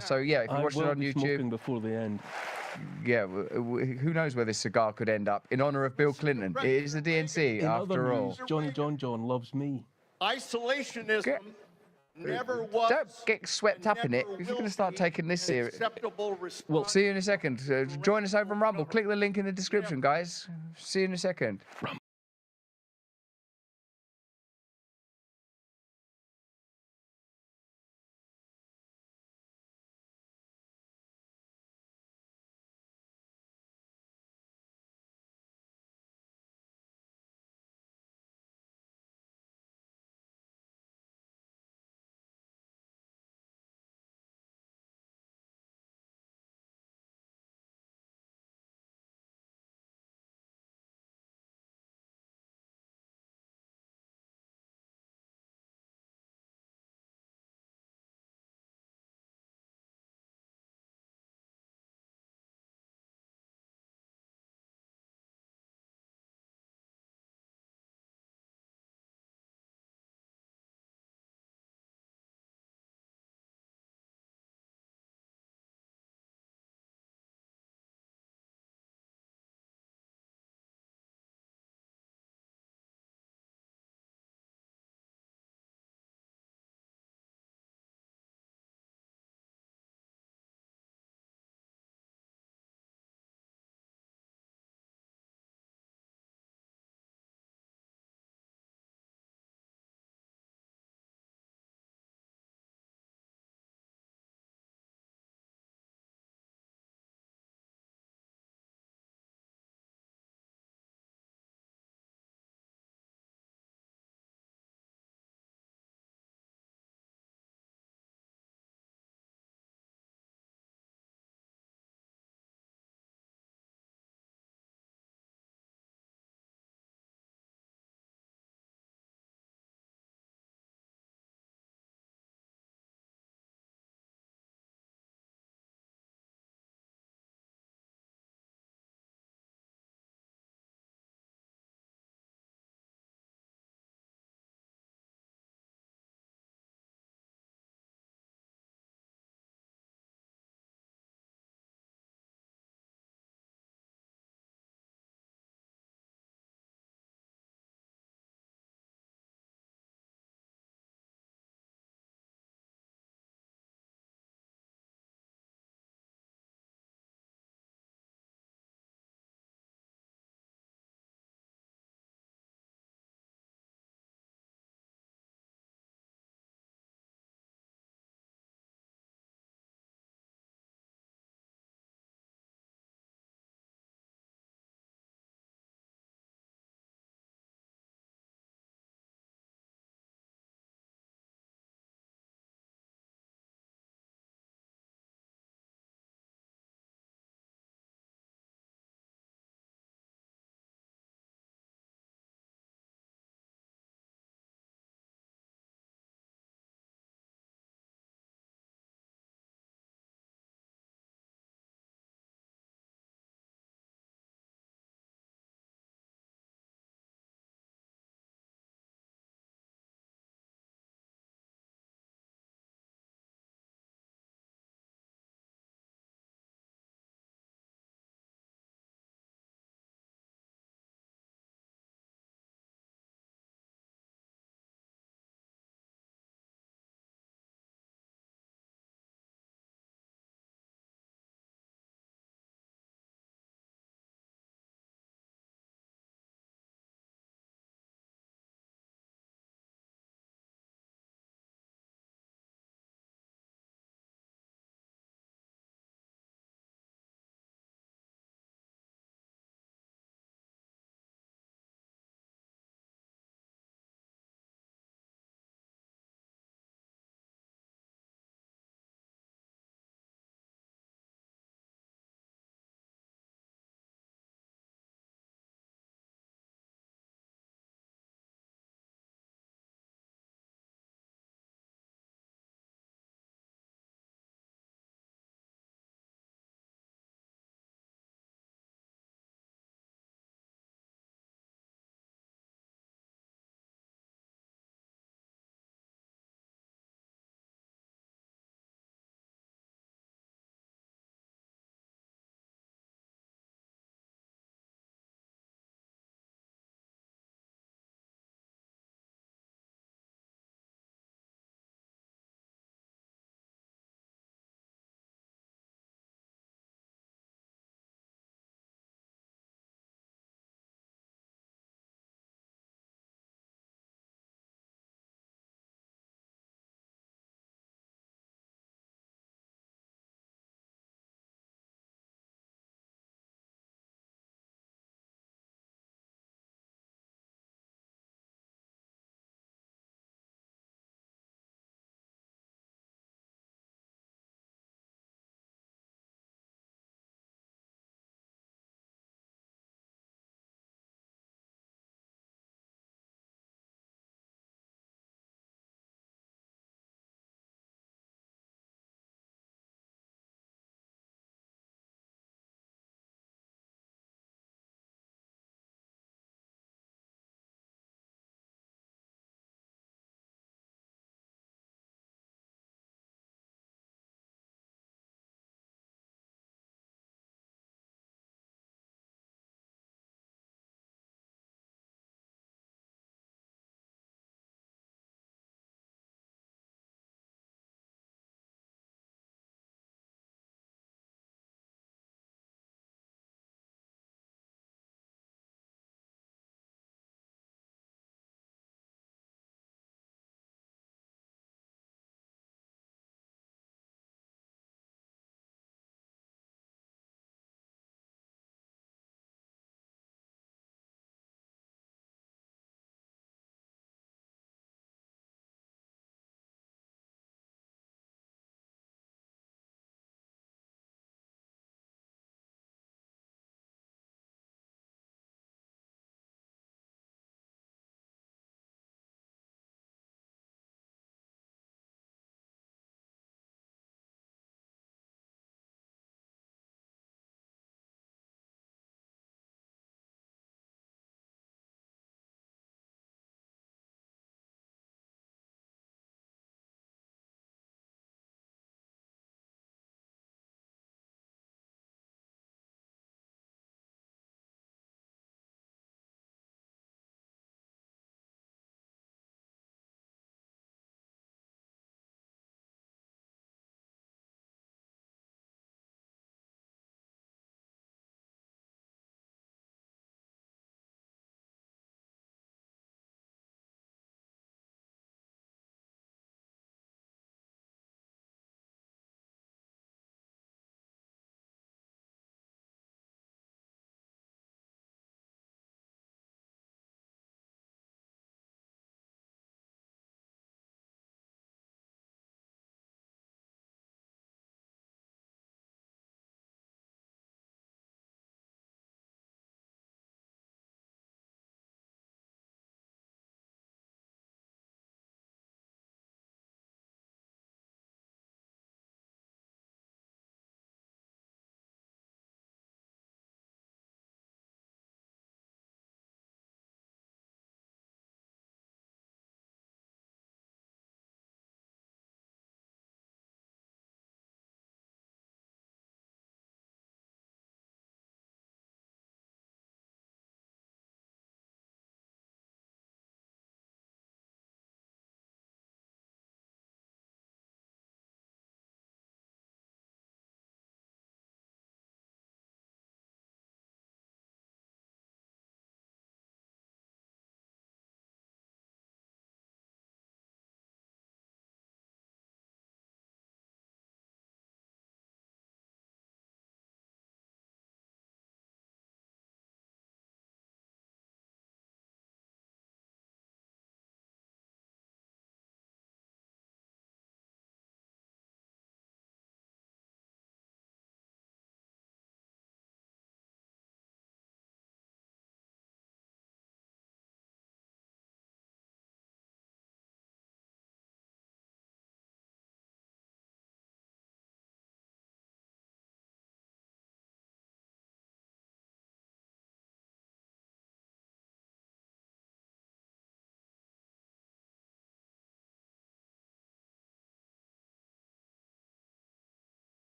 So yeah, if you watch it on YouTube, smoking before the end. Yeah, who knows where this cigar could end up? In honor of Bill Clinton, it is the DNC after all. Johnny John loves me. Isolationism never was. Don't get swept up in it. If you're going to start taking this serious. Well, see you in a second. Join us over on Rumble. Click the link in the description, guys. See you in a second. Rumble.